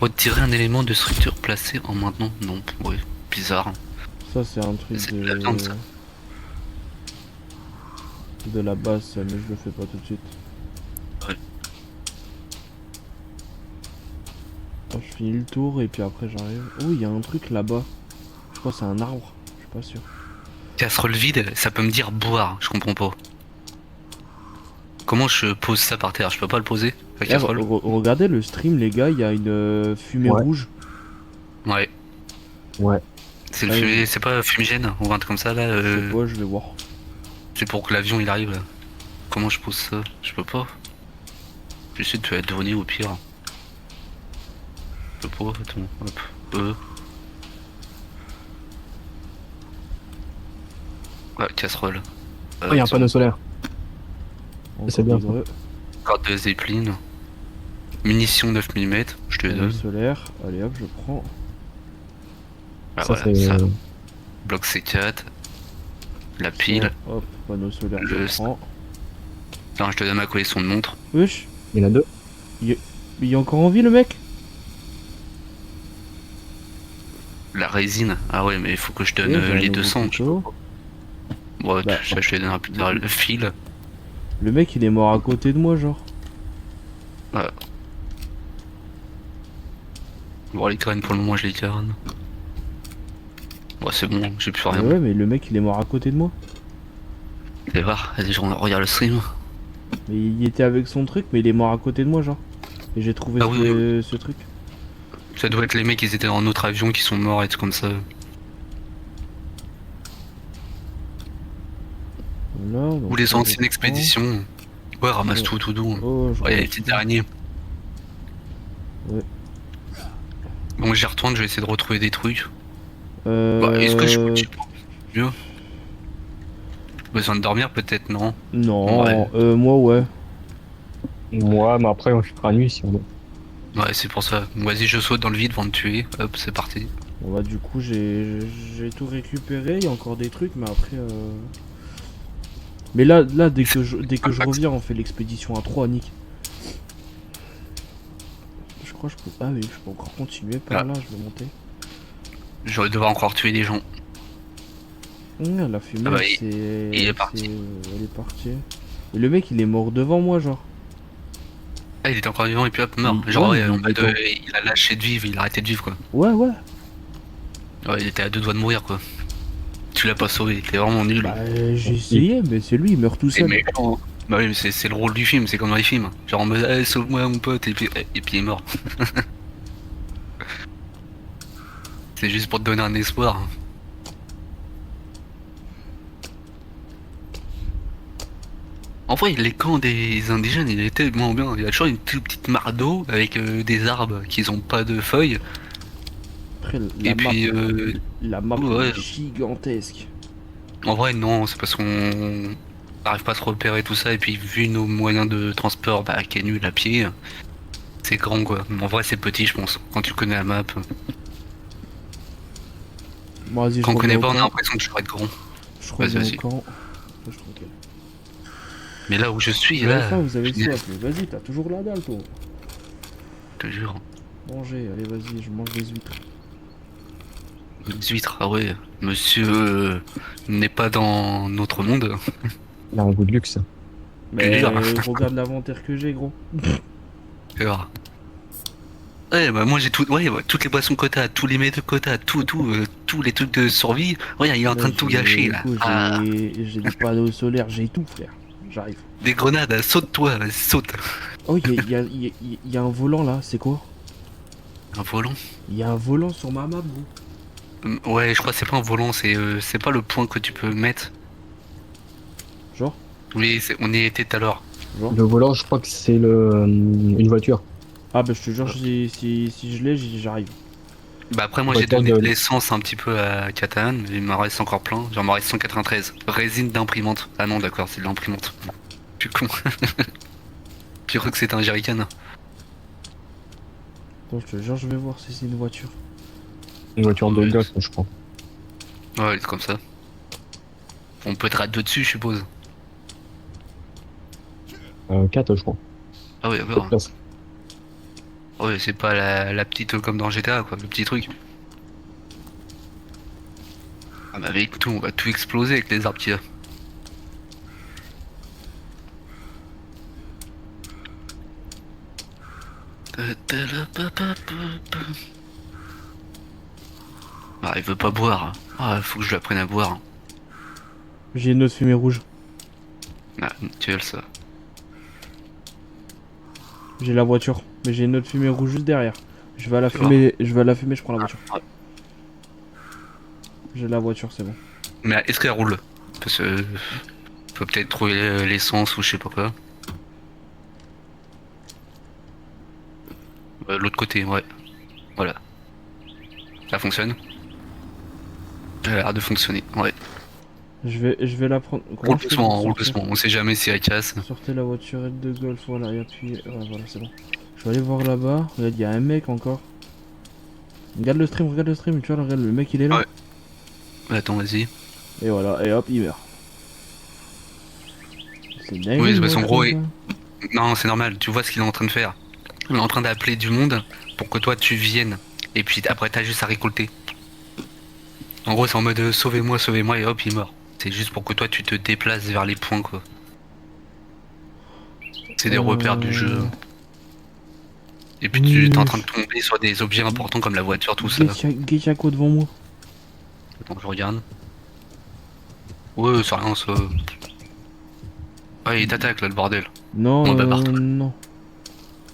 Retirer un élément de structure placé en maintenant. Non, ouais, bizarre. Ça, c'est un truc C'est de... de la viande, ça. De la base, ça, mais je le fais pas tout de suite. Ouais. Oh, je finis le tour et puis après j'arrive. Oh, il y a un truc là-bas. Je crois que c'est un arbre. Je suis pas sûr. Casserole vide, ça peut me dire boire. Je comprends pas. Comment je pose ça par terre? Je peux pas le poser, la Là, casserole? regardez le stream, les gars. Il y a une fumée Ouais. rouge. Ouais. Ouais. C'est le Ouais, fumée, c'est pas fumigène ou un truc comme ça là. Je sais pas, je vais voir. C'est pour que l'avion il arrive là. Comment je pose ça? Je peux pas. J'essaie de être donné au pire. Je peux pas, attends, hop. Ouais, casserole. Oh, il y a un panneau solaire. C'est bien, ça. Carte de Zeppelin. Munitions 9 mm, je te Panneau donne. solaire. Allez hop, je prends. Ah, Ça, voilà, c'est. ça. Bloc C4. La pile. Hop, panneau solaire, Le- je prends. Non, je te donne ma collection de montres. Wesh, Il y en a deux. mais il est encore en vie le mec? La résine. Ah ouais, mais il faut que je donne Ouais, j'ai un les nouveau 200. couteau. Ouais, Bah, je te donne un peu le fil. Le mec il est mort à côté de moi, genre. Ouais. Bon, les graines pour le moment, je les garde. Ouais, c'est bon, j'ai plus rien. Ouais, mais le mec il est mort à côté de moi. Allez voir, vas-y, je regarde le stream. Mais il était avec son truc, mais il est mort à côté de moi, genre. Et j'ai trouvé Ah oui, ce truc. Ça doit être les mecs qui étaient dans un autre avion qui sont morts et tout comme ça. Voilà, donc Ou les ça, je anciennes prends. expéditions. Ouais, ramasse Ouais. tout doux. Oh, je Ouais, il y a les ramasse petites tout. araignées. Ouais. Bon, j'y retourne, je vais essayer de retrouver des trucs. Bah, est-ce que je peux Euh... mieux? Besoin de dormir peut-être, non? Non, Ouais. moi ouais. Moi, mais après, on fera nuit si on veut. Ouais, c'est pour ça. Vas-y, je saute dans le vide avant de tuer. Hop, c'est parti. Bon bah du coup j'ai tout récupéré, il y a encore des trucs, mais après... Mais là dès que je reviens, on fait l'expédition à 3, Nick. Je crois que je peux... Ah oui, je peux encore continuer par Ah. là, je vais monter. Je vais devoir encore tuer des gens. La fumée, Ah bah, c'est... il est parti. Elle est partie. Et le mec, il est mort devant moi, genre. Ah, il était encore vivant et puis hop, mort. Il- Genre, ouais, ouais, il en mode, était- il a lâché de vivre, il a arrêté de vivre, quoi. Ouais, ouais. Ouais, il était à 2 doigts de mourir, quoi. Tu l'as pas sauvé, t'es vraiment nul. Bah, j'ai essayé, mais c'est lui, il meurt tout C'est seul. méchant. Bah oui, mais c'est le rôle du film, c'est comme dans les films. Genre en mode, eh, sauve-moi mon pote, et puis il est mort. C'est juste pour te donner un espoir. En vrai, les camps des indigènes, il est tellement bien. Il y a toujours une toute petite mare d'eau avec des arbres qui ont pas de feuilles. Après, Et puis, la map ouais. est gigantesque. En vrai, non, c'est parce qu'on n'arrive pas à se repérer tout ça. Et puis, vu nos moyens de transport, bah, qui est nul à pied, c'est grand quoi. Mais en vrai, c'est petit, je pense. Quand tu connais la map, Bon, vas-y, je quand on connaît reviens pas, au on a camp. l'impression que je vais être grand. Je reviens Vas-y. au camp. Je suis tranquille. Mais là où je suis, Vous avez là, faim, vous avez je soif, mais vas-y, t'as toujours la dalle, toi. te jure. Mangez, allez, vas-y, je mange des huîtres. Les huîtres, ah ouais, monsieur n'est pas dans notre monde. Il a un goût de luxe. Mais Dur. regarde l'inventaire que j'ai, gros. C'est vrai. Ouais, bah moi j'ai tout, ouais, bah, toutes les boissons que t'as, tous les métaux que t'as, tous les trucs de survie. Regarde, il est en train de tout gâcher là. Écoute, Ah, j'ai des panneaux solaires, j'ai tout, frère. J'arrive. des grenades, saute-toi, vas-y, saute. Oh, il y a un volant là, c'est quoi? Un volant? Il y a un volant sur ma map, gros. Ouais, je crois que c'est pas un volant, c'est pas le point que tu peux mettre. Genre, Oui, on y était tout à l'heure. genre. Le volant, je crois que c'est une voiture. Ah, bah, je te jure, si je l'ai, j'arrive. Bah après moi Ouais, j'ai donné t'as de de- l'essence un petit peu à Catane, il m'en reste encore plein, j'en m'en reste 193. Résine d'imprimante. Ah non d'accord, c'est de l'imprimante. Je suis con. Tu crois que c'est un jerrycan? Attends, je te jure, je vais voir si c'est une voiture. Une voiture de Ouais. gosse, je crois. Ouais, c'est comme ça. On peut te rater dessus je suppose. 4, je crois. Ah ouais, Quatre d'accord. places. Ouais, c'est pas la petite comme dans GTA quoi, le petit truc. Ah bah avec tout, on va tout exploser avec les arbres qu'il y a. Ah, il veut pas boire. Ah, faut que je lui apprenne à boire. J'ai une autre fumée rouge. Ah, nickel ça. J'ai la voiture. Mais j'ai une autre fumée rouge juste derrière. Je vais à la fumée, je prends la voiture. Ah, J'ai la voiture, c'est bon. mais est-ce qu'elle roule? Parce que faut peut-être trouver l'essence ou je sais pas quoi. L'autre côté, ouais. Voilà. Ça fonctionne? Elle a l'air de fonctionner, ouais. Je vais la prendre. Comment Roule je fais doucement, pour roule sortir doucement. On sait jamais si elle casse. Sortez la voiturette de golf, voilà, et appuyez. Ouais, voilà, c'est bon. Je vais aller voir là-bas. Regarde, il y a un mec encore. Regarde le stream, tu vois, regarde, le mec il est là. Ouais. Attends, vas-y. Et voilà, et hop, il meurt. C'est dingue. Oui, une parce qu'en voiture, gros, ça. Non, c'est normal, tu vois ce qu'il est en train de faire. Il est en train d'appeler du monde pour que toi tu viennes. Et puis après, t'as juste à récolter. En gros, c'est en mode sauvez-moi, sauvez-moi, et hop, il meurt. C'est juste pour que toi tu te déplaces vers les points, quoi. C'est des repères du jeu. Et puis tu es en train de tomber sur des objets importants comme la voiture, tout ça. Gechako devant moi. Attends, je regarde. Ouais, c'est rien, ça. Ouais, il t'attaque là, le bordel. Non, Oh, bah, Bart. non.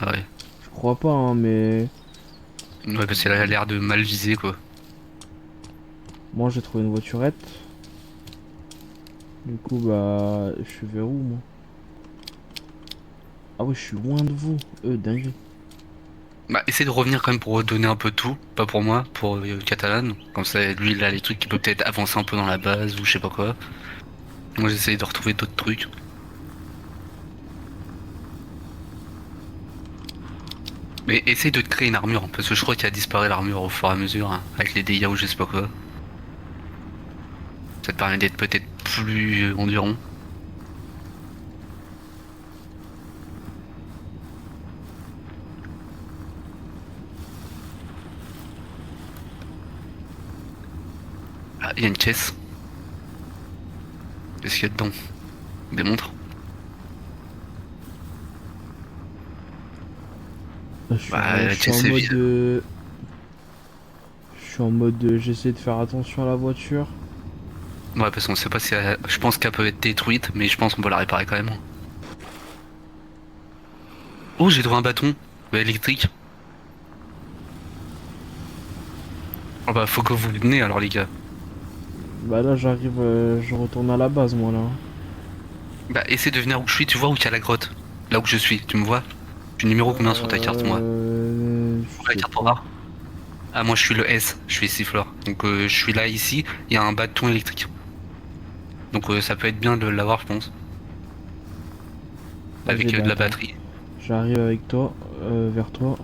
Ah ouais. Je crois pas, hein, mais. Ouais, parce qu'elle a l'air de mal viser quoi. Moi j'ai trouvé une voiturette. Du coup bah je suis vers où moi? Ah oui je suis loin de vous. Dingue. Bah, essaie de revenir quand même pour redonner un peu de tout. Pas pour moi, pour Catalan. Comme ça, lui, il a les trucs qui peut peut-être avancer un peu dans la base ou je sais pas quoi. Moi, j'essaie de retrouver d'autres trucs. Mais essaye de te créer une armure, parce que je crois qu'il a disparu l'armure au fur et à mesure, hein, avec les dégâts ou je sais pas quoi. Ça te permet d'être peut-être plus endurant. Ah, il y a une caisse. Qu'est-ce qu'il y a dedans? Des montres? Bah, la Je suis en caisse est mode. vide. Je suis en mode. J'essaie de faire attention à la voiture. Ouais, parce qu'on sait pas si je pense qu'elle peut être détruite, mais je pense qu'on peut la réparer quand même. Oh, j'ai trouvé un bâton électrique. Oh bah, faut que vous venez alors, les gars. Bah là j'arrive. Je retourne à la base moi là. Bah, essaie de venir où je suis, tu vois où il y a la grotte. Là où je suis, tu me vois? Tu numéro combien sur ta carte, moi? Je La sais carte pour pas. voir. Ah, moi je suis le S, je suis siffleur. Donc je suis là, ici, il y a un bâton électrique. Donc ça peut être bien de l'avoir, je pense. Vas-y, Avec bah, de la attends. batterie. J'arrive avec toi. Vers toi.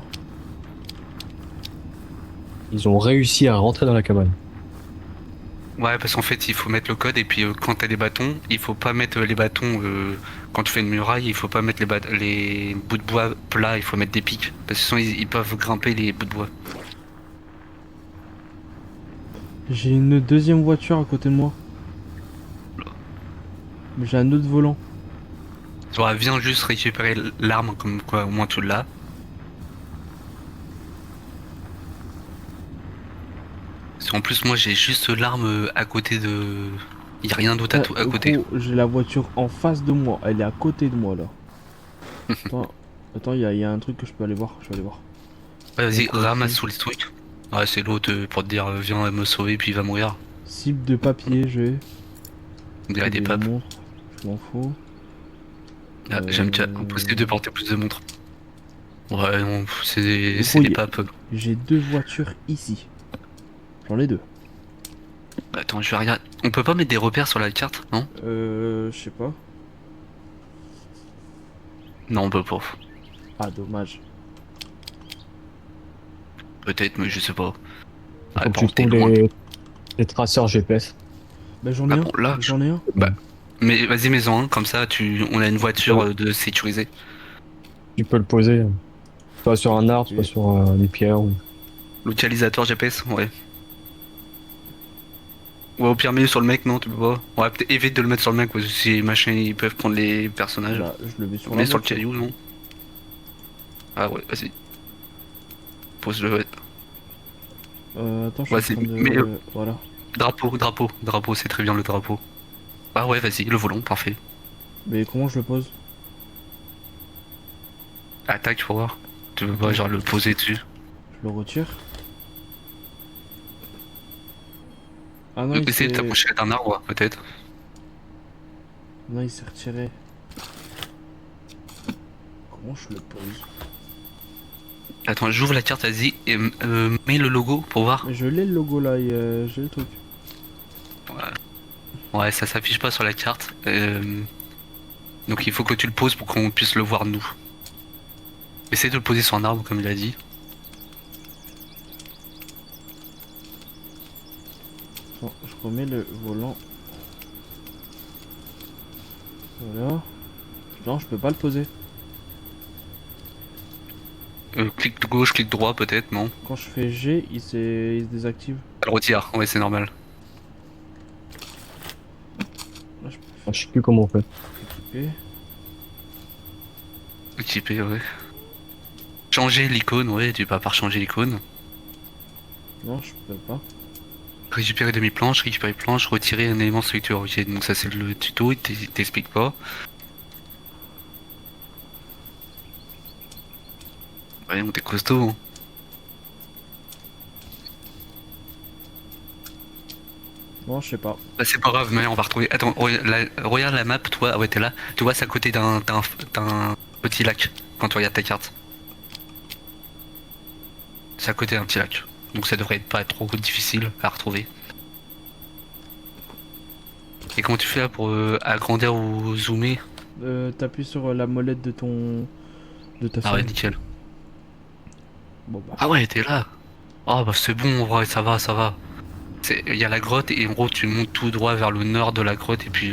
Ils ont réussi à rentrer dans la cabane. Ouais, parce qu'en fait, il faut mettre le code et puis quand t'as des bâtons, il faut pas mettre les bâtons quand tu fais une muraille, il faut pas mettre les bouts de bois plats, il faut mettre des pics. Parce que sinon, ils peuvent grimper les bouts de bois. J'ai une deuxième voiture à côté de moi. Mais j'ai un autre volant. Genre, viens juste récupérer l'arme, comme quoi au moins tu l'as. Parce qu'en plus, moi j'ai juste l'arme à côté de. Il y a rien d'autre à côté. Gros, j'ai la voiture en face de moi. Elle est à côté de moi là. Attends, attends, y a un truc que je peux aller voir. Je vais aller voir. Vas-y, Donc, ramasse ici. sous les trucs. Ouais, c'est l'autre pour te dire viens me sauver puis il va mourir. Cible de papier, j'ai. On dirait des papes. montres. Je m'en fous. Ah, j'aime bien. Impossible de porter plus de montres. Ouais, non, c'est des Oui. papes. J'ai deux voitures ici. J'en ai deux. Attends, je vais regarder. On peut pas mettre des repères sur la carte, non? Je sais pas. Non, on peut pas. Ah, dommage. Peut-être, mais je sais pas. Il Ouais, faut que par tu contre, t'es trouves loin. les traceurs GPS. Bah, j'en ai Ah un. bon, là, J'en ai un. Bah, mais vas-y, mets-en un, comme ça, on a une voiture de sécurisée. Tu peux le poser, soit sur un arbre, soit Ok. sur des pierres. Localisateur GPS, ouais. Ouais, au pire, mets sur le mec, non, tu peux pas. Ouais, peut-être évite de le mettre sur le mec, parce que si machin, ils peuvent prendre les personnages. Bah, je le mets sur On la est sur le voiture. caillou, non? Ah ouais, vas-y. Pose-le, ouais. Attends, je suis Vas-y, en train de. mais Voilà. drapeau, c'est très bien le drapeau. Ah ouais, vas-y, le volant, parfait. Mais comment je le pose? Attaque pour voir. Tu veux pas genre le poser dessus. Je le retire. Ah non, il Essaye de s'est... t'approcher d'un arbre, peut-être. Non, il s'est retiré. Comment je le pose? Attends, j'ouvre la carte, vas-y, et mets le logo pour voir. Mais je l'ai le logo là, j'ai le truc. Ouais, ça s'affiche pas sur la carte. Donc il faut que tu le poses pour qu'on puisse le voir nous. Essaye de le poser sur un arbre comme il a dit. Attends, je remets le volant. Voilà. Non, je peux pas le poser. Clic de gauche, clic droit peut-être, non? Quand je fais G, il se désactive. Elle retire, ouais c'est normal. Là, je peux Ah, je sais plus comment on fait. équiper. Équipé, ouais. Changer l'icône, ouais, tu peux pas changer l'icône. Non, je peux pas. Récupérer demi-planche, récupérer planche, retirer un élément structure. Ok, donc ça c'est le tuto, il t'explique pas. Ouais, on t'es costaud. Hein. Non, je sais pas. Bah, c'est pas grave, mais on va retrouver. Attends, regarde la map, toi. Ah ouais, t'es là. Tu vois, c'est à côté d'un petit lac quand tu regardes ta carte. C'est à côté d'un petit lac. Donc ça devrait pas être trop difficile à retrouver. Et comment tu fais là pour agrandir ou zoomer? T'appuies sur la molette de ton... de ta Ah ouais, souris. nickel. Bon bah. Ah ouais, t'es là. Ah bah c'est bon, en vrai, ça va, ça va. Il y a la grotte et en gros tu montes tout droit vers le nord de la grotte et puis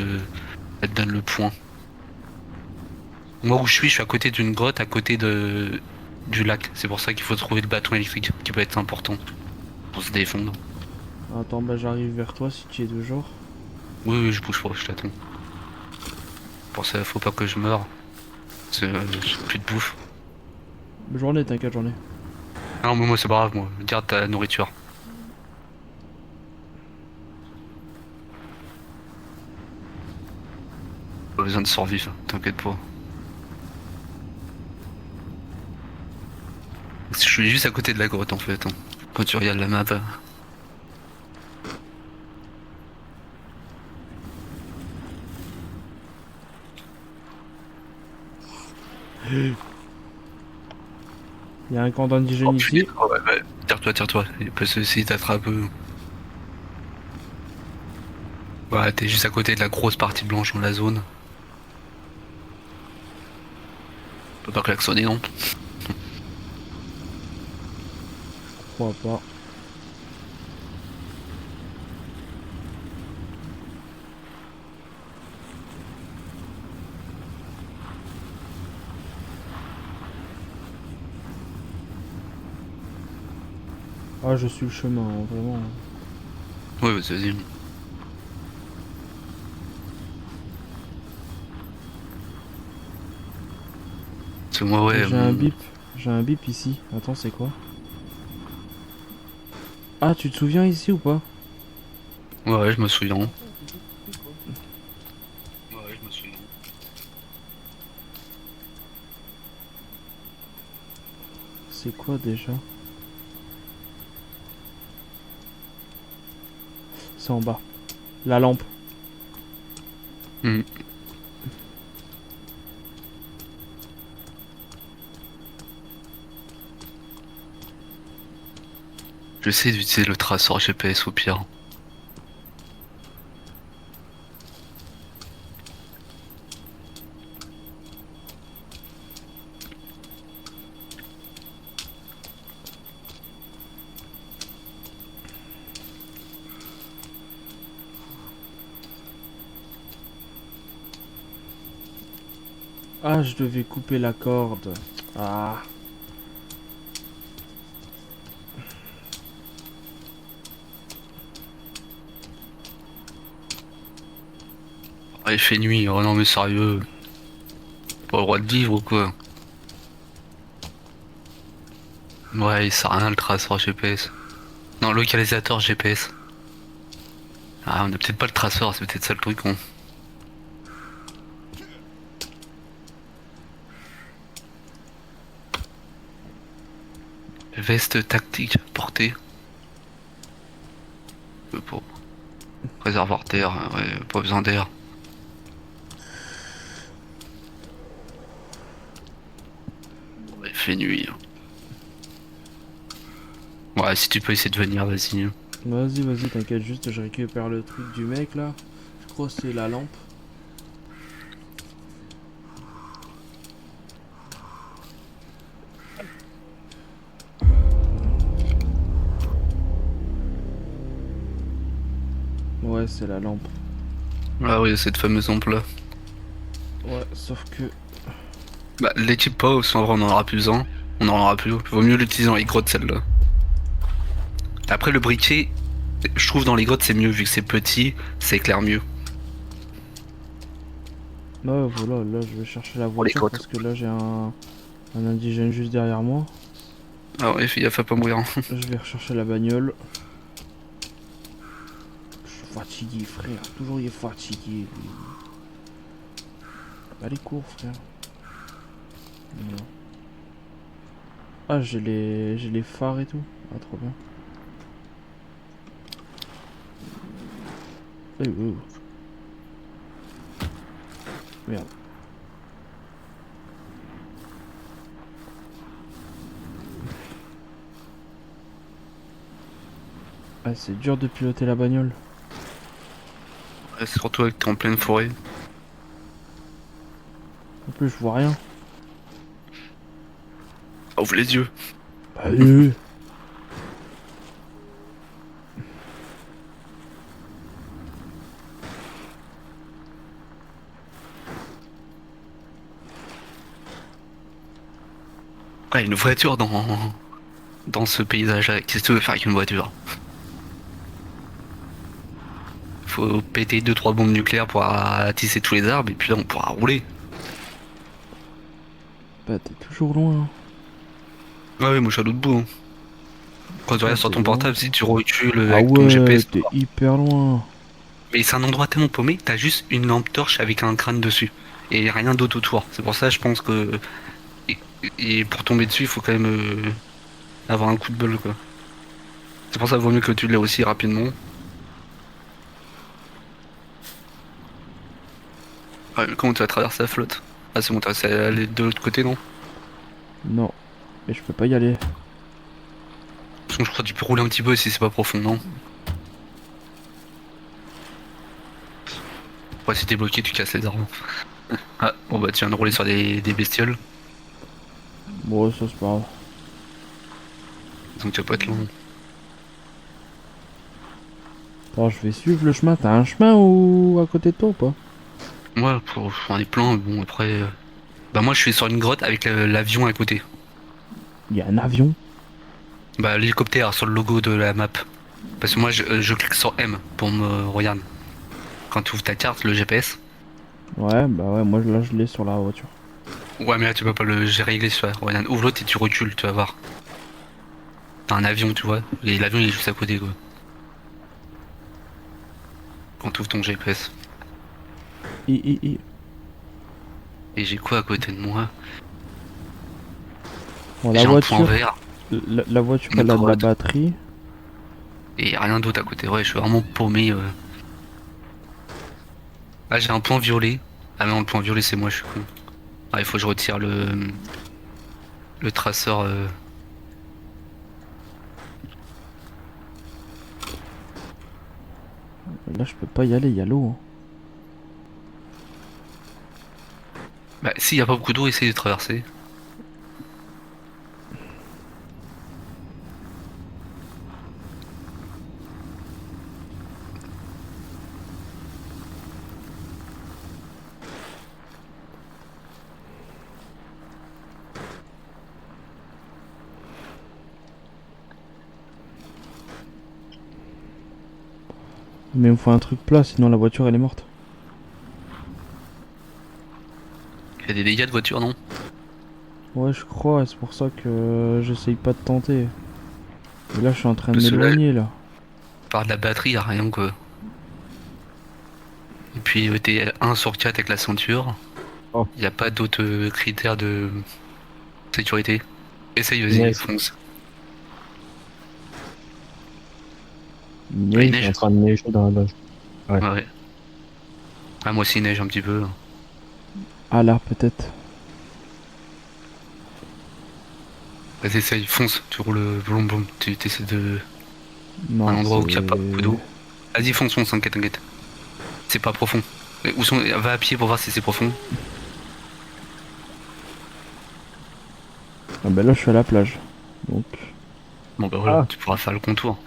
ça te donne le point. Moi où je suis à côté d'une grotte, à côté du lac. C'est pour ça qu'il faut trouver le bâton électrique qui peut être important pour se défendre. Attends, bah j'arrive vers toi si tu es de jour. Oui, oui, je bouge pas, je t'attends. Pour ça, faut pas que je meure. Parce que j'ai plus de bouffe. Journée, t'inquiète, journée. Ah non, mais moi c'est pas grave, moi. Garde ta nourriture. Pas besoin de survivre, t'inquiète pas. Je suis juste à côté de la grotte en fait. Hein. Quand tu regardes la map. Il y a un camp d'indigènes ici. Oh, ouais. Tire-toi, tire-toi. Parce que si t'attrapes. Ouais, t'es juste à côté de la grosse partie blanche dans la zone. Tu peux pas klaxonner non. Je crois pas. Ah, je suis le chemin, hein, vraiment. Ouais, vas-y. Parce que moi, ouais. J'ai un bip. J'ai un bip ici. Attends, c'est quoi? Ah, tu te souviens ici ou pas? Ouais, je me souviens. Ouais, je me souviens. C'est quoi déjà? C'est en bas. La lampe. Hmm. J'essaie d'utiliser le traceur GPS au pire. Ah, je devais couper la corde. Ah. Ah, il fait nuit, oh non mais sérieux. Pas le droit de vivre ou quoi? Ouais, il sert à rien le traceur GPS. Non, localisateur GPS. Ah, on a peut-être pas le traceur, c'est peut-être ça le truc. Hein. Veste tactique portée. Pour réservoir d'air, ouais, pas besoin d'air. Ouais, il fait nuit. Hein. Ouais, si tu peux essayer de venir, vas-y. Vas-y, vas-y, t'inquiète, juste je récupère le truc du mec là. Je crois que c'est la lampe. Ouais, c'est la lampe. Ah oui, cette fameuse lampe là. Ouais, sauf que... Bah, l'équipe pas, parce qu'en vrai on en aura plus besoin. On en aura plus. Vaut mieux l'utiliser dans les grottes celle-là. Après le briquet, je trouve dans les grottes c'est mieux vu que c'est petit, ça éclaire mieux. Ouais, voilà, là je vais chercher la les voiture grottes. parce que là j'ai un indigène juste derrière moi. Ah ouais, fais gaffe à pas mourir. Je vais rechercher la bagnole. Je suis fatigué, frère. Toujours il est fatigué. Lui. Allez, cours, frère. Non. Ah, j'ai les phares et tout. Ah, trop bien. Oh. Merde. Ah, c'est dur de piloter la bagnole. Ouais, c'est surtout avec t'es en pleine forêt. En plus, je vois rien. Ouvre les yeux. Bah, Ouais, une voiture dans ce paysage-là. Qu'est-ce que tu veux faire avec une voiture? Faut péter 2-3 bombes nucléaires pour tisser tous les arbres et puis là on pourra rouler. bah t'es toujours loin. Ouais, ouais, moi je suis à l'autre bout. Hein. Quand tu regardes sur t'es ton loin. portable, si tu recules Ah avec ton ouais, GPS. t'es hyper loin. Mais c'est un endroit tellement paumé que t'as juste une lampe torche avec un crâne dessus. Et rien d'autre autour. C'est pour ça je pense que. Et, et pour tomber dessus, il faut quand même avoir un coup de bol quoi. C'est pour ça qu'il vaut mieux que tu l'aies aussi rapidement. Ouais, mais comment tu vas traverser la flotte? Ah c'est bon, t'as réussi à aller de l'autre côté non? Non, mais je peux pas y aller. Parce que je crois que tu peux rouler un petit peu si c'est pas profond, non? Ouais, si t'es bloqué, tu casses les arbres. Ah, bon bah tu viens de rouler sur des bestioles, Bon, ça c'est pas grave. donc tu vas pas être long. Attends, je vais suivre le chemin. T'as un chemin ou à côté de toi ou pas? Moi, j'en ai plein, bon après... Bah moi je suis sur une grotte avec l'avion à côté. Il y a un avion. Bah l'hélicoptère sur le logo de la map. Parce que moi je clique sur M pour me regarder. Quand tu ouvres ta carte, le GPS. Ouais, bah ouais, moi là je l'ai sur la voiture. Ouais mais là tu peux pas le gérer réglé sur la... Regarde, ouvre l'autre et tu recules, tu vas voir. T'as un avion, tu vois. Et l'avion il est juste à côté quoi. Quand tu ouvres ton GPS. I. Et j'ai quoi à côté de moi? Bon, J'ai la un point voiture, vert. la voiture Une elle a de la grotte. batterie. Et rien d'autre à côté. Ouais, je suis vraiment paumé. Ah, j'ai un point violet. Ah non, le point violet, c'est moi, je suis con. Ah, il faut que je retire le traceur. Là je peux pas y aller, il y a l'eau. Hein. Bah, s'il y a pas beaucoup d'eau, essaye de traverser. Mais il me faut un truc plat, sinon la voiture elle est morte. Il y a des dégâts de voiture, non? Ouais, je crois, et c'est pour ça que j'essaye pas de tenter. Et là je suis en train de Parce que là, m'éloigner là. par de la batterie, y a rien quoi. Et puis, t'es 1 sur 4 avec la ceinture. Oh. Y a pas d'autres critères de sécurité. Essaye, vas-y, Nice. fonce. Il Ouais, il neige. Il est en neige. train de neiger dans la base. Ouais. Ouais, ouais. Ah, moi aussi, il neige un petit peu. Ah là, peut-être. Vas-y, essaye, fonce. Tu roules boum boum. Tu essaies de. Non, Un endroit où il n'y a c'est- pas beaucoup d'eau. Vas-y, fonce, fonce, t'inquiète, t'inquiète. C'est pas profond. Va à pied pour voir si c'est profond. Ah bah là je suis à la plage. Donc, Bon bah voilà, Ah. tu pourras faire le contour.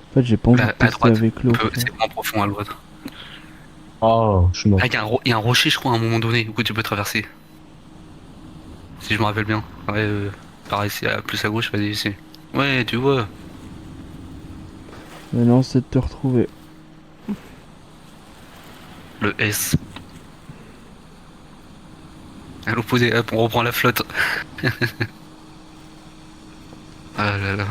en fait j'ai pas envie de À tester droite, avec l'eau. tu vois. c'est moins profond à droite. Oh, je suis mort. Ah, il y a un rocher, je crois, à un moment donné, où tu peux traverser. Si je me rappelle bien. Ouais, pareil, c'est plus à gauche, vas-y, ici. Ouais, tu vois. Maintenant c'est de te retrouver. Le S. À l'opposé, hop, on reprend la flotte. Ah là là.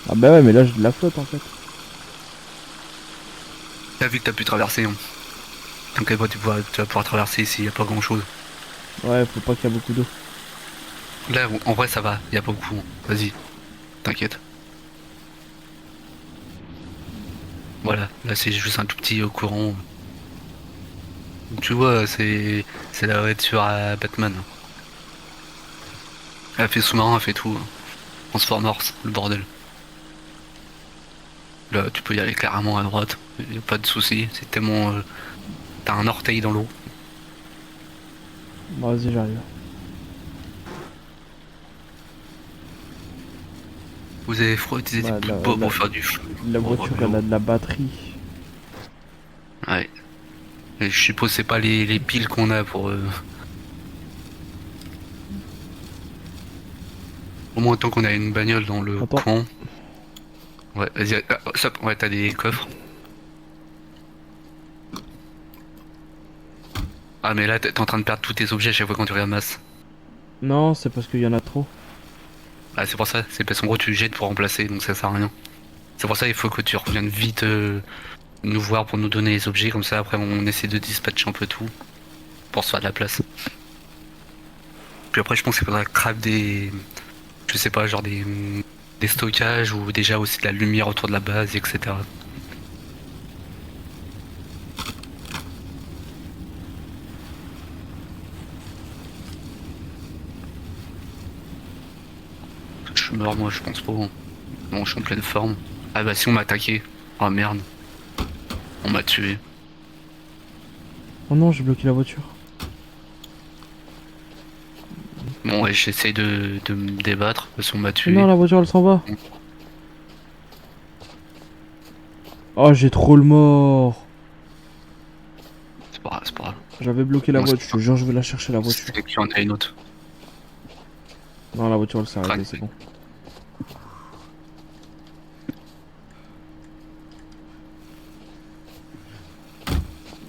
Ah bah ouais, mais là j'ai de la flotte en fait. T'as vu que t'as pu traverser, hein. T'inquiète pas, tu vas pouvoir traverser s'il y a pas grand chose. Ouais, faut pas qu'il y a beaucoup d'eau. Là, en vrai, ça va, y a pas beaucoup. Vas-y, t'inquiète. Voilà, là, c'est juste un tout petit courant. Donc, tu vois, c'est la voiture à Batman. Elle fait sous-marin, elle fait tout. Transformers, le bordel. Là, tu peux y aller clairement à droite. Y a pas de souci. C'est tellement. T'as un orteil dans l'eau. Bon, vas-y, j'arrive. Vous avez froid, des Bah, plus beaux pour faire du feu. La Oh, voiture, vélo. elle a de la batterie. Ouais. Et je suppose c'est pas les piles qu'on a pour. Au moins tant qu'on a une bagnole dans le Attends. coin. Ouais, vas-y. Stop. Ouais, t'as des coffres. Ah mais là t'es en train de perdre tous tes objets à chaque fois quand tu ramasses. Non, c'est parce qu'il y en a trop. Ah c'est pour ça, c'est parce qu'en gros tu jettes pour remplacer donc ça sert à rien. C'est pour ça il faut que tu reviennes vite nous voir pour nous donner les objets, comme ça après on essaie de dispatcher un peu tout pour se faire de la place. Puis après je pense qu'il faudra craft des. Je sais pas, genre des stockages ou déjà aussi de la lumière autour de la base, etc. Je suis mort moi je pense pas. Non je suis en pleine forme. Ah bah si on m'a attaqué. Oh merde. On m'a tué. Oh non, j'ai bloqué la voiture. Bon ouais j'essaie de me débattre parce qu'on m'a tué. Non, la voiture, elle s'en va. Oh, j'ai trop le mort. C'est pas grave, c'est pas grave. J'avais bloqué la Non, c'est voiture, je te jure, je vais la chercher la voiture. C'est qu'il y en a une autre. Non, la voiture, elle s'est arrêtée, Crac. c'est bon.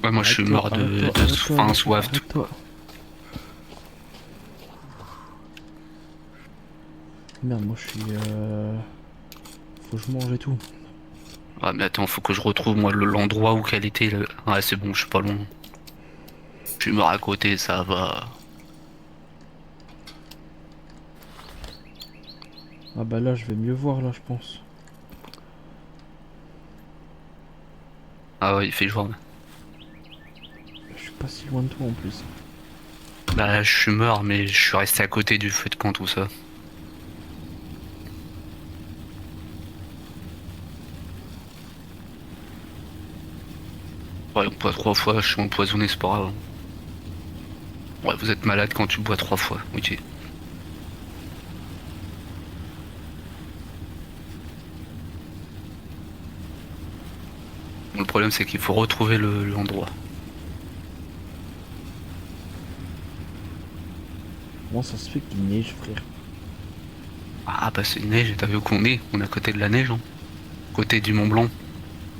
Ouais moi je suis mort de faim, soif, tout. Arrête-toi. Merde, moi je suis. Faut que je mange et tout. Ah mais attends, faut que je retrouve moi l'endroit où qu'elle était. Ouais c'est bon, je suis pas loin. Je suis mort à côté, ça va. Ah bah là, je vais mieux voir, là, je pense. Ah ouais, il fait jour. Je suis pas si loin de toi en plus. Bah je suis mort mais je suis resté à côté du feu de camp tout ça. Ouais, on boit 3 fois, je suis empoisonné, c'est pas grave. Ouais, vous êtes malade quand tu bois 3 fois, ok. Bon, le problème c'est qu'il faut retrouver l'endroit. Comment ça se fait qu'il neige, frère? Ah bah c'est neige, t'as vu où qu'on est? On est à côté de la neige, hein. Côté du Mont Blanc.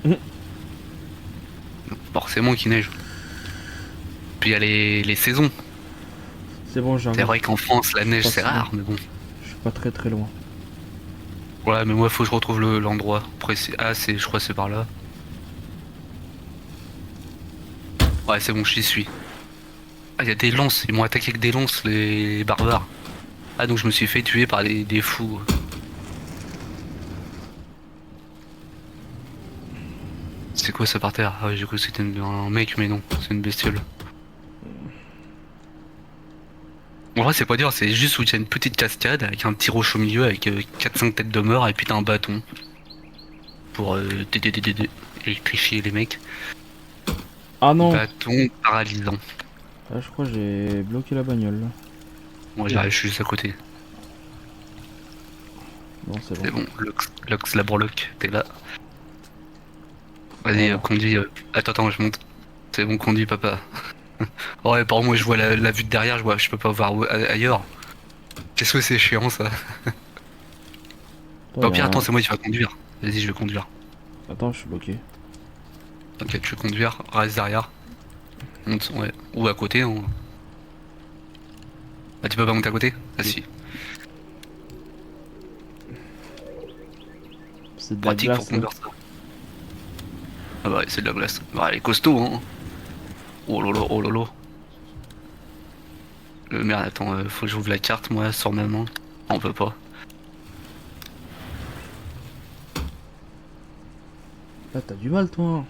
Mhm. Forcément qu'il neige. Puis il y a les saisons. C'est bon, C'est j'arrive. vrai qu'en France la neige c'est Forcément. rare, mais bon. Je suis pas très loin. Ouais, mais moi faut que je retrouve l'endroit précis. Ah, je crois que c'est par là. Ouais, c'est bon, j'y suis. Ah, il y a des lances, ils m'ont attaqué avec des lances, les barbares. Ah, donc je me suis fait tuer par des fous. C'est quoi ça par terre? Ah, ouais, j'ai cru que c'était un mec, mais non, c'est une bestiole. En vrai, c'est pas dur, c'est juste où il y a une petite cascade avec un petit roche au milieu avec 4-5 têtes de mort et puis t'as un bâton pour électrifier les mecs. Ah non! Bâton paralysant. Ah, je crois que j'ai bloqué la bagnole là. Moi j'arrive, je suis juste à côté. Non, c'est C'est bon. bon, Lox la breloque, t'es là. Vas-y, Voilà. conduis. Attends, je monte. C'est bon, conduis, papa. Ouais, par moi, je vois la vue de derrière, je peux pas voir ailleurs. Qu'est-ce que c'est chiant ça? Attends, Au pire, attends, c'est moi qui va conduire. Vas-y, je vais conduire. Attends, je suis bloqué. T'inquiète, je vais conduire. Reste derrière. Monte, ouais. Ou à côté. Hein. Ah, tu peux pas monter à côté? Ah, si. C'est de la Pratique pour glace. Là. conduire ça. Ah bah, ouais, c'est de la glace. Bah, elle est costaud, hein. Oh lolo, oh lolo. Merde, attends, faut que j'ouvre la carte, moi, sur ma main. Ah, on peut pas. Là, t'as du mal, toi.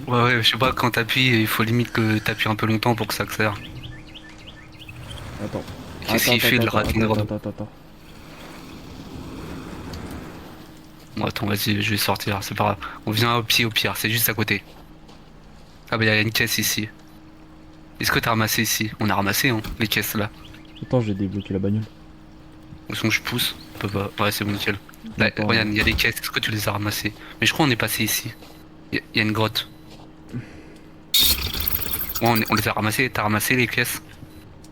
Ouais, je sais pas, quand t'appuies, il faut limite que t'appuies un peu longtemps pour que ça accélère. Attends. Qu'est-ce qu'il fait de le répondre? Attends. Bon, attends, vas-y, je vais sortir, c'est pas grave. On vient au pied au pire, c'est juste à côté. Ah bah, il y a une caisse ici. Est-ce que t'as ramassé ici? On a ramassé, hein, les caisses là. Attends, j'ai débloqué la bagnole. Où sont je pousse? On peut pas. Ouais, c'est bon, nickel. Là, Attends, regarde, il y a des caisses, est-ce que tu les as ramassées? Mais je crois qu'on est passé ici. Il y a une grotte. Ouais, on les a ramassées, t'as ramassé les caisses?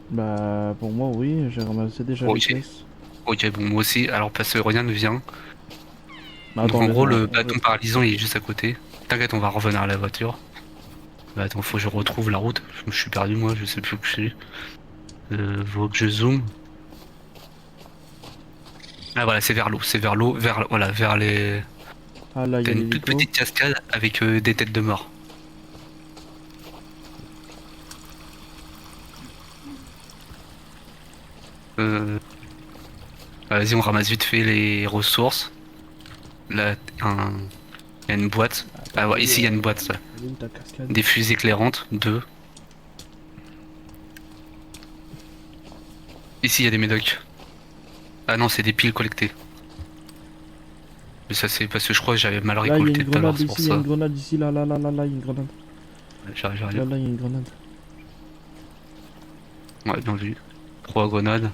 Bah, pour moi, oui, j'ai ramassé déjà Oh, les ok. caisses. Ok, bon, moi aussi. Alors, parce que regarde, vient. Bah, Donc attends, en gros, laisse-moi- le bâton paralysant, il est juste à côté. T'inquiète, on va revenir à la voiture. Bah attends, faut que je retrouve la route. Je suis perdu, moi, je sais plus où je suis. Faut que je zoome. Ah voilà, c'est vers l'eau, voilà, vers les... Ah, là, il y T'as a une toute l'hélico. petite cascade avec des têtes de mort. Vas-y, on ramasse vite fait les ressources. Là, il y a une boîte. Ah ouais, ici il y a une boîte, ça. Elle est où ta cascade? Des fusées éclairantes, 2. Ici il y a des médocs. Ah non, c'est des piles collectées. Mais ça c'est parce que je crois que j'avais mal Là, il y a récolté une tout à l'heure, grenade c'est pour ici, il y a ça. une grenade ici, là, il y a une grenade. J'arrive, Là, j'arrive. il y a une grenade. Ouais, bien vu. 3 grenades.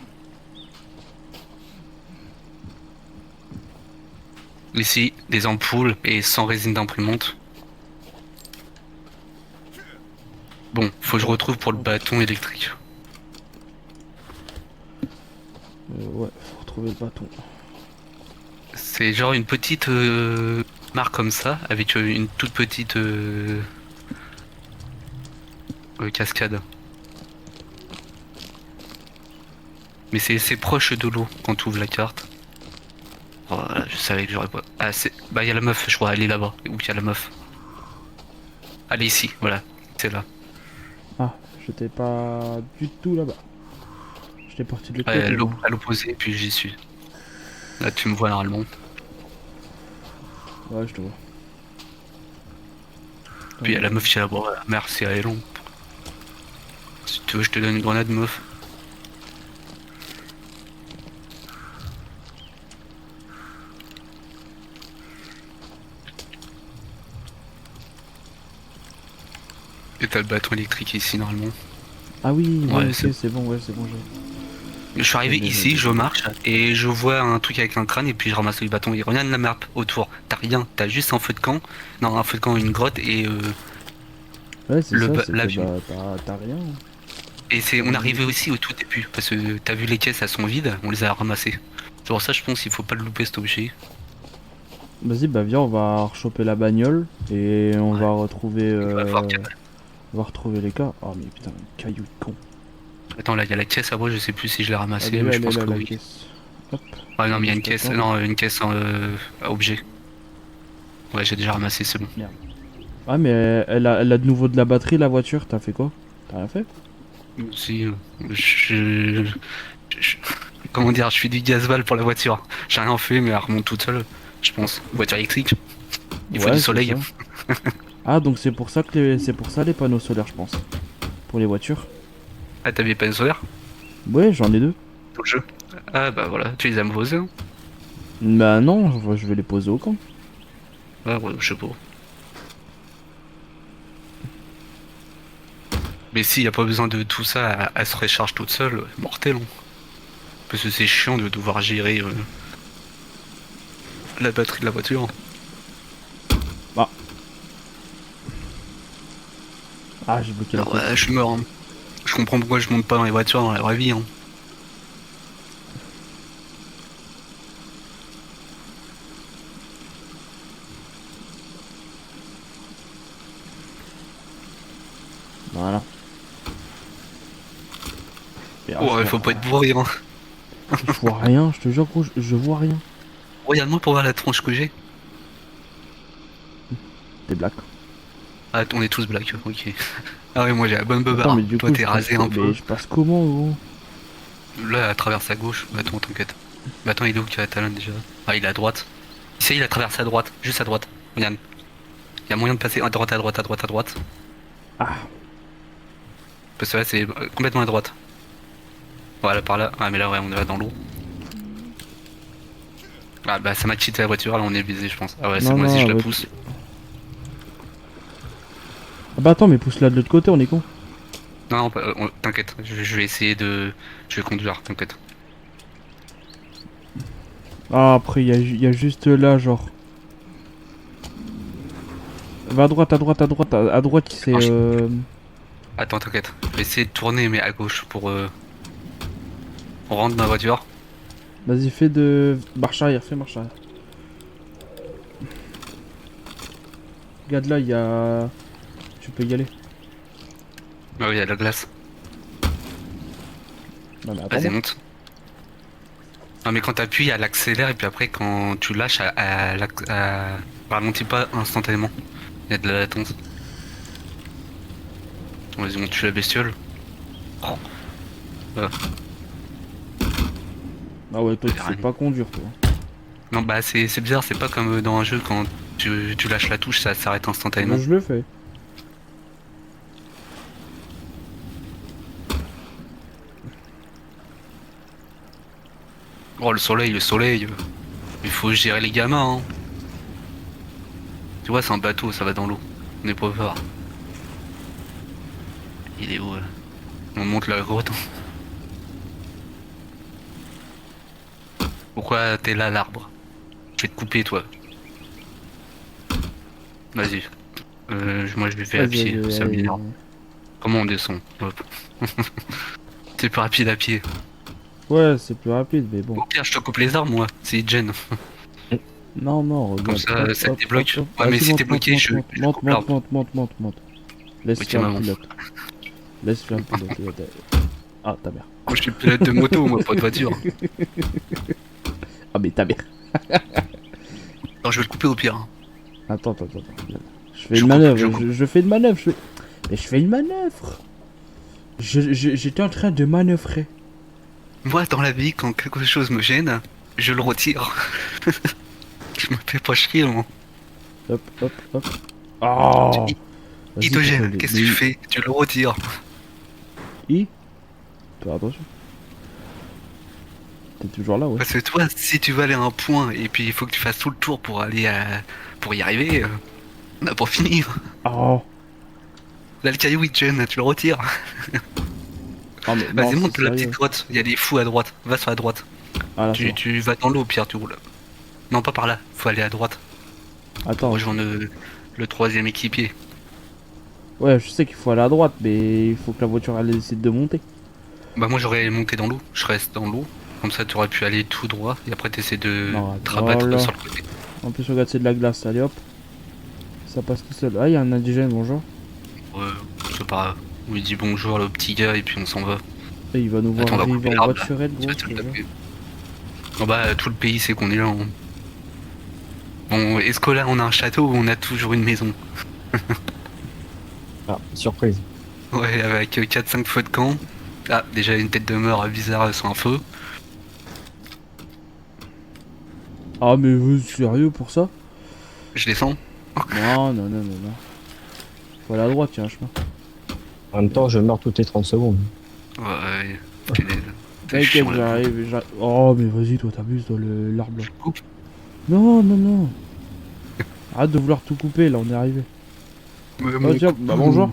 Ici, des ampoules et 100 résine d'imprimante. Bon, faut que je retrouve pour le bâton électrique. Ouais, faut retrouver le bâton. C'est genre une petite marque comme ça, avec une toute petite cascade. Mais c'est proche de l'eau quand tu ouvres la carte. Voilà, je savais que j'aurais pas. Ah, c'est. Bah, il y a la meuf, je crois, elle est là-bas. Où il y a la meuf? Elle est ici, voilà, c'est là. Ah, j'étais pas du tout là-bas. J'étais parti de l'autre Ouais, côté, moi. à l'opposé, puis j'y suis. Là, tu me vois normalement. Ouais, je te vois. Puis il y a la meuf qui est là-bas. Merci, elle est longue. Si tu veux, je te donne une grenade, meuf. Et t'as le bâton électrique ici, normalement. Ah oui, ouais, Ouais, ok, c'est- c'est bon, j'ai. Je suis arrivé J'ai déjà ici, vu. je marche, et je vois un truc avec un crâne, et puis je ramasse le bâton. Il regarde la map autour. T'as rien, t'as juste un feu de camp. Non, un feu de camp, une grotte, et Ouais, c'est ça, c'est que l'avion. bah, t'as rien. On est arrivé aussi au tout début, parce que t'as vu les caisses, elles sont vides, on les a ramassées. C'est pour ça, je pense qu'il faut pas le louper, cet objet. Vas-y, bah viens, on va rechoper la bagnole et on Ouais. va retrouver. va falloir On va retrouver les cas. Oh, mais putain, caillou de con. Attends, là, il y a la caisse après, je sais plus si je l'ai ramassée, Elle est là, mais je elle est pense là, que la oui. caisse. Hop. Ouais, non, mais il y a une Juste caisse, attends. non, une caisse en objet. Ouais, j'ai déjà ramassé, c'est bon. Ah, mais elle a de nouveau de la batterie, la voiture. T'as fait quoi? T'as rien fait? Si, je- comment dire, je suis du gasoil pour la voiture. J'ai rien fait, mais elle remonte toute seule, je pense. Voiture électrique. Il faut Ouais, du c'est soleil. ça. Ah, donc c'est pour ça que c'est pour ça les panneaux solaires, je pense. Pour les voitures. Ah, t'avais pas de solaire Ouais, j'en ai deux. dans le jeu? Ah, bah voilà, tu les as me posés, hein. Bah non, je vais les poser au camp. Ah, ouais, je sais pas. Mais si, y a pas besoin de tout ça, elle se recharge toute seule, mortel. Hein. Parce que c'est chiant de devoir gérer la batterie de la voiture. Ah, j'ai bloqué la Alors, porte. ouais, je suis mort. Hein. Je comprends pourquoi je monte pas dans les voitures dans la vraie vie. Hein. Voilà. Et ah, Ouais, je faut vois- pas être bourré. Hein. Je vois rien, je te jure, gros, je vois rien. Regarde-moi pour voir la tronche que j'ai. T'es black. Ah, on est tous black, ok. Ah ouais, moi j'ai la bonne Attends, beubare. mais du Toi coup, t'es rasé un peu. mais je passe comment, gros? Là, à travers sa gauche. Bah, attends, t'inquiète. Bah, attends, il est où qu'il y a Talon déjà? Ah, il est à droite. Ici, il a traversé à droite. Juste à droite. Regarde. Il y a moyen de passer à droite, à droite, à droite, à droite. Ah, Parce que là, c'est complètement à droite. Voilà, par là. Ah, mais là, ouais, on est là dans l'eau. Ah, bah, ça m'a cheaté la voiture. Là, on est visé, je pense. Ah, ouais, c'est non, bon, vas-y, non, je la bah, pousse. ah bah attends, mais pousse-la de l'autre côté, on est con. Non, t'inquiète. Je vais essayer de. Je vais conduire, t'inquiète. Ah, après, il y a juste là, genre. Va à droite, à droite, à droite, à droite, c'est. Attends, t'inquiète. Je vais essayer de tourner, mais à gauche pour. On rentre dans la voiture. Vas-y, fais de. Marche arrière, fais marche arrière. Regarde là, il y a. Tu peux y aller. Ah oui, il y a de la glace. Non, mais attends. Vas-y, monte. Non, mais quand t'appuies, elle accélère, et puis après, quand tu lâches, elle ralentit pas instantanément. Il y a de la latence. Vas-y, on tue la bestiole. Oh. Ah ouais, toi, tu J'ai sais rien. pas conduire, toi. Non, bah, c'est bizarre, c'est pas comme dans un jeu, quand tu lâches la touche, ça s'arrête instantanément. Moi, je le fais. Oh, le soleil, le soleil. Il faut gérer les gamins, hein. Tu vois, c'est un bateau, ça va dans l'eau. On n'est pas fort. Il est où On monte la grotte. Pourquoi t'es là, l'arbre? Je vais te couper, toi. Vas-y. Moi, je vais faire à Vas-y, pied, vas-y, ça allez. m'énerve. Comment on descend? Hop. C'est plus rapide à pied. Ouais, c'est plus rapide, mais bon. Au pire, je te coupe les armes, moi. C'est Jen. Non, non, regarde. Comme ça, ça te débloque. Ouais, mais Vas-y, si monte, t'es bloqué, monte, je monte, coupe monte, l'arbre. monte, monte, monte, monte. Laisse Ok, faire le maman. pilote. Laisse faire le pilote. Regarde. Ah, ta mère. Moi, je suis pilote de moto, moi, pas de voiture. Ah, mais ta mère. Non, je vais le couper au pire. Attends. Regarde. Je fais Je une coupe, manœuvre. je coupe. Je fais une manœuvre. Mais je fais une manœuvre. J'étais en train de manœuvrer. Moi, dans la vie, quand quelque chose me gêne, je le retire. Je me fais pas chier, moi. Hop. Oh. Il te gêne, qu'est-ce que tu fais? Tu le retires. Fais attention. T'es toujours là, ouais. Parce que toi, si tu veux aller à un point et puis il faut que tu fasses tout le tour pour aller pour y arriver, on n'a pas fini. Oh. Là, le caillou il te gêne, tu le retires. Oh, mais Vas-y, non, monte c'est la sérieux. petite grotte, il y a des fous à droite. Va sur la droite. Ah, là, c'est bon. Tu vas dans l'eau, Pierre, tu roules. Non, pas par là, faut aller à droite. Attends. Rejoindre le troisième équipier. Ouais, je sais qu'il faut aller à droite, mais il faut que la voiture elle décide de monter. Bah, moi j'aurais monté dans l'eau, je reste dans l'eau. Comme ça, tu aurais pu aller tout droit et après t'essaies de Non, te rabattre voilà. sur le côté. En plus, regarde, c'est de la glace. Allez hop. Ça passe tout seul. Ah, il y a un indigène, bonjour. Ouais, c'est pas grave. On lui dit bonjour, le petit gars, et puis on s'en va. Et il va nous voir Attends, on va arriver couper en l'arbre, là. voiturette, Tu gros. vas te tu le vois. taper. Oh bah, tout le pays sait qu'on est là. Hein. Bon, est-ce que là on a un château ou on a toujours une maison? Ah, surprise. Ouais, avec 4-5 feux de camp. Ah, déjà une tête de mort bizarre sur un feu. Ah, mais vous, sérieux pour ça? Je descends. Non. Faut aller à droite, il y a un chemin. En même temps, je meurs toutes les 30 secondes. Ouais, punaise. C'est T'inquiète, chiant, là. j'arrive. Oh, mais vas-y, toi, t'abuses dans l'arbre là. Je coupe. Non. Arrête de vouloir tout couper, là, on est arrivé. Oh, tiens, bah bonjour.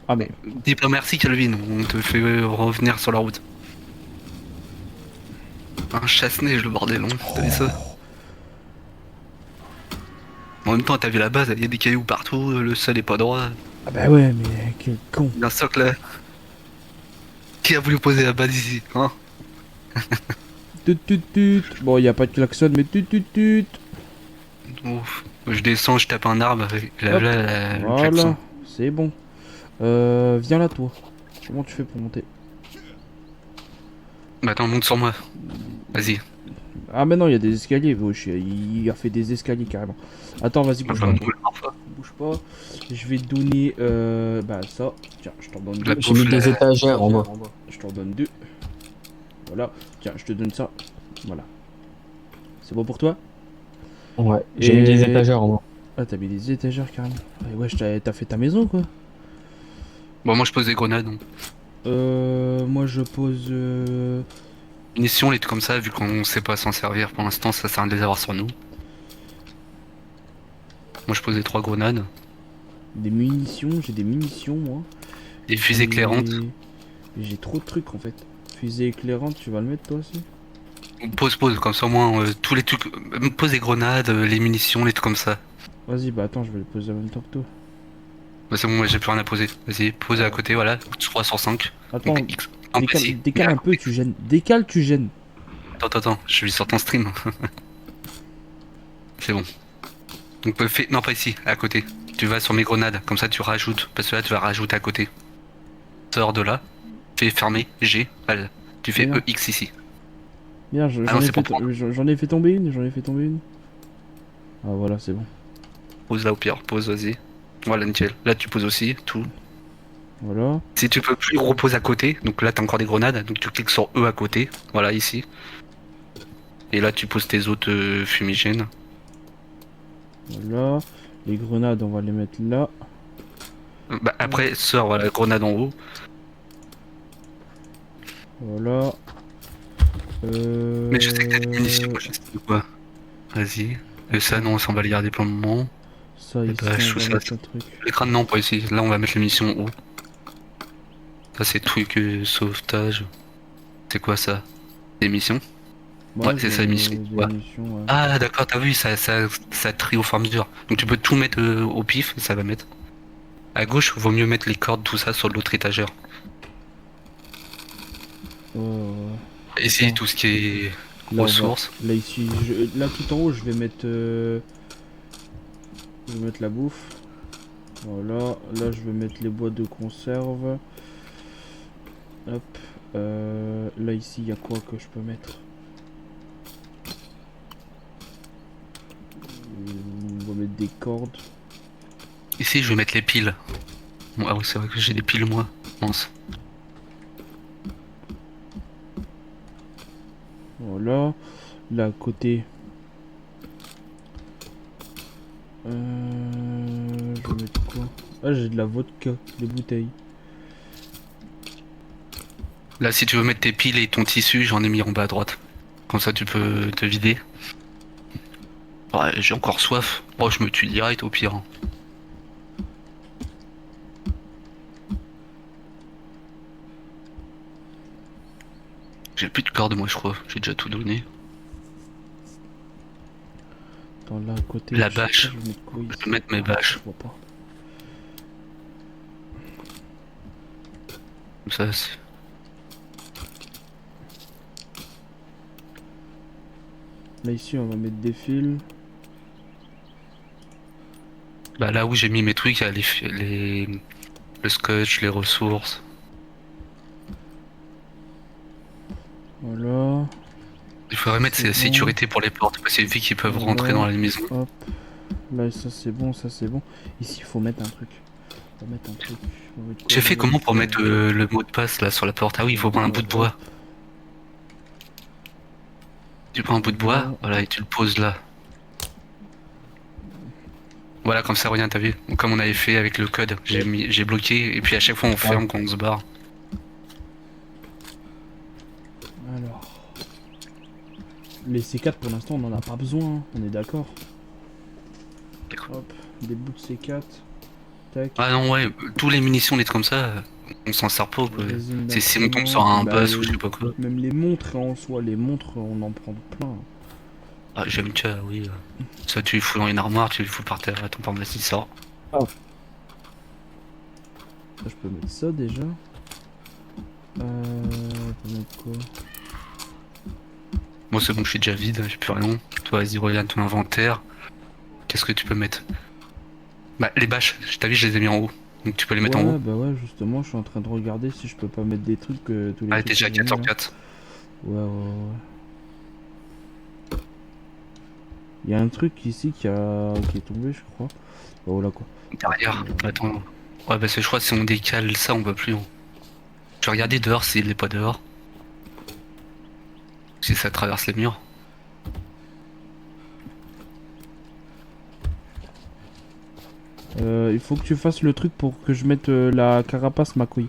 Ah, mais. Dis pas merci, Calvin, on te fait revenir sur la route. Un chasse-neige, le bordel, hein. T'as vu ça? En même temps, t'as vu la base, il y a des cailloux partout, le sol est pas droit. Ah, bah ouais, mais quel con. Il y a un socle là. Qui a voulu poser la base ici, hein? Tut. Bon, il y a pas de klaxon, mais tut. Ouf. Je descends, je tape un arbre, et là, Hop. le Voilà, klaxon. c'est bon. Viens là, toi. Comment tu fais pour monter? Bah attends, monte sur moi. Vas-y. Ah, mais non, il y a des escaliers. Wesh, il a fait des escaliers carrément. Attends, vas-y, Bah, bouge bah, pas. on roule parfois. Bouge pas. Je vais te donner bah ça. Tiens, je t'en donne La deux. J'ai mis bouffe, des étagères en bas. Je t'en donne deux. Voilà. Tiens, je te donne ça. Voilà. C'est bon pour toi? Ouais, j'ai mis des Et- étagères en bas. Ah, t'as mis des étagères carrément. Ouais, t'as fait ta maison quoi. Bon, moi je pose des grenades. Donc. Moi je pose. Munitions, les trucs comme ça, vu qu'on sait pas s'en servir pour l'instant, ça sert à rien de les avoir sur nous. Moi je pose des 3 grenades. Des munitions, j'ai des munitions moi. Des fusées éclairantes. J'ai trop de trucs en fait. Fusée éclairante, tu vas le mettre toi aussi? Pose, comme ça au moins tous les trucs. Pose des grenades, les munitions, les trucs comme ça. Vas-y, bah attends, je vais le poser en même temps que toi. Bah, c'est bon, moi j'ai plus rien à poser. Vas-y, pose à côté, voilà. 3 sur 5. Attends, Donc, X. En précis. décale un peu, tu gênes. Décale, tu gênes. Attends, je suis sur ton stream. C'est bon. Donc fais... Non, pas ici, à côté. Tu vas sur mes grenades, comme ça tu rajoutes. Parce que là tu vas rajouter à côté. Sors de là. Fais fermer, G. Voilà. Tu fais Bien. EX ici. Bien, Ah non, c'est pour toi. j'en ai fait tomber une, Ah voilà, c'est bon. Pose là au pire, pose, vas-y. Voilà, nickel. Là tu poses aussi, tout. Voilà. Si tu peux plus, repose à côté. Donc là t'as encore des grenades, donc tu cliques sur E à côté. Voilà, ici. Et là tu poses tes autres fumigènes. Voilà. Les grenades, on va les mettre là. Bah après, sors, voilà, grenade en haut. Voilà. Mais je sais que t'as des munitions, moi, je sais pas quoi. Vas-y. Et ça, non, ça on va le garder pour le moment. Ça, Eh ici, bah, je on trouve va ça- mettre un truc. L'écran, non, pas ici. Là, on va mettre les munitions en haut. Ça, c'est truc sauvetage. C'est quoi ça? Des missions? Ouais, c'est ça, mission. Des Ouais. munitions, ouais. Ah, d'accord, t'as vu, ça trie au fur et à mesure. Donc tu peux tout mettre au pif, ça va mettre. À gauche, vaut mieux mettre les cordes, tout ça, sur l'autre étagère. Et si Attends. tout ce qui est Là, on va- ressources. Là, ici, là, tout en haut, je vais mettre... Je vais mettre la bouffe. Voilà. Là, je vais mettre les boîtes de conserve. Hop. Là, ici, il y a quoi que je peux mettre? On va mettre des cordes. Ici, je vais mettre les piles. Bon, ah oui, c'est vrai que j'ai des piles, moi. Mince. Voilà. Là, à côté. Je vais mettre quoi? Ah, j'ai de la vodka, des bouteilles. Là, si tu veux mettre tes piles et ton tissu, j'en ai mis en bas à droite. Comme ça, tu peux te vider. Ouais, j'ai encore soif. Oh, je me tue direct au pire. J'ai plus de cordes, moi, je crois. J'ai déjà tout donné. Attends, là, à côté. La je sais pas, bâche. je vais mettre quoi Je ici? vais mettre mes bâches. Je vois pas. Comme ça, c'est... Là, ici, on va mettre des fils. Bah, là où j'ai mis mes trucs, il y a le scotch, les ressources. Voilà. Il faudrait mettre C'est la bon. sécurité pour les portes, parce que vu qu'ils peuvent Voilà. rentrer dans la maison. Hop. Là, ça c'est bon, ça c'est bon. Ici, il faut mettre un truc. Faut mettre un truc. On va mettre quoi? J'ai fait On va comment pour mettre, mettre le mot de passe là sur la porte? Ah oui, il faut prendre un bout de bois. Tu prends un bout de bois, voilà, et tu le poses là. Voilà, comme ça, regarde, t'as vu? Comme on avait fait avec le code, j'ai bloqué, et puis à chaque fois on ferme quand on se barre. Alors. Les C4 pour l'instant, on en a pas besoin, hein. On est d'accord. D'accord. Hop, des bouts de C4. Tac. Ah non, ouais, tous les munitions, les trucs comme ça, on s'en sert pas, quoi. Résine C'est si on tombe sur d'instrument. un Bah, boss ou je sais pas quoi. Même les montres en soi, les montres, on en prend plein. Ah, j'aime ça, oui. Ça, tu le fous dans une armoire, tu le fous par terre, ton pharmacie sort. Là, je peux mettre ça déjà. Je peux mettre quoi? Moi, c'est bon, je suis déjà vide, j'ai plus rien. Toi, vas-y, regarde ton inventaire. Qu'est-ce que tu peux mettre? Bah, les bâches, je t'avais, je les ai mis en haut. Donc tu peux les mettre en haut. Bah ouais, justement, je suis en train de regarder si je peux pas mettre des trucs tous les Ah, trucs t'es déjà à que j'ai 4 sur mis, là. 4. Ouais. Il y a un truc ici qui est tombé, je crois. Oh là quoi. Derrière. Attends. Ouais, bah, je crois que si on décale ça, on peut plus. Je vais regarder dehors s'il est pas dehors. Si ça traverse les murs. Il faut que tu fasses le truc pour que je mette la carapace, ma couille.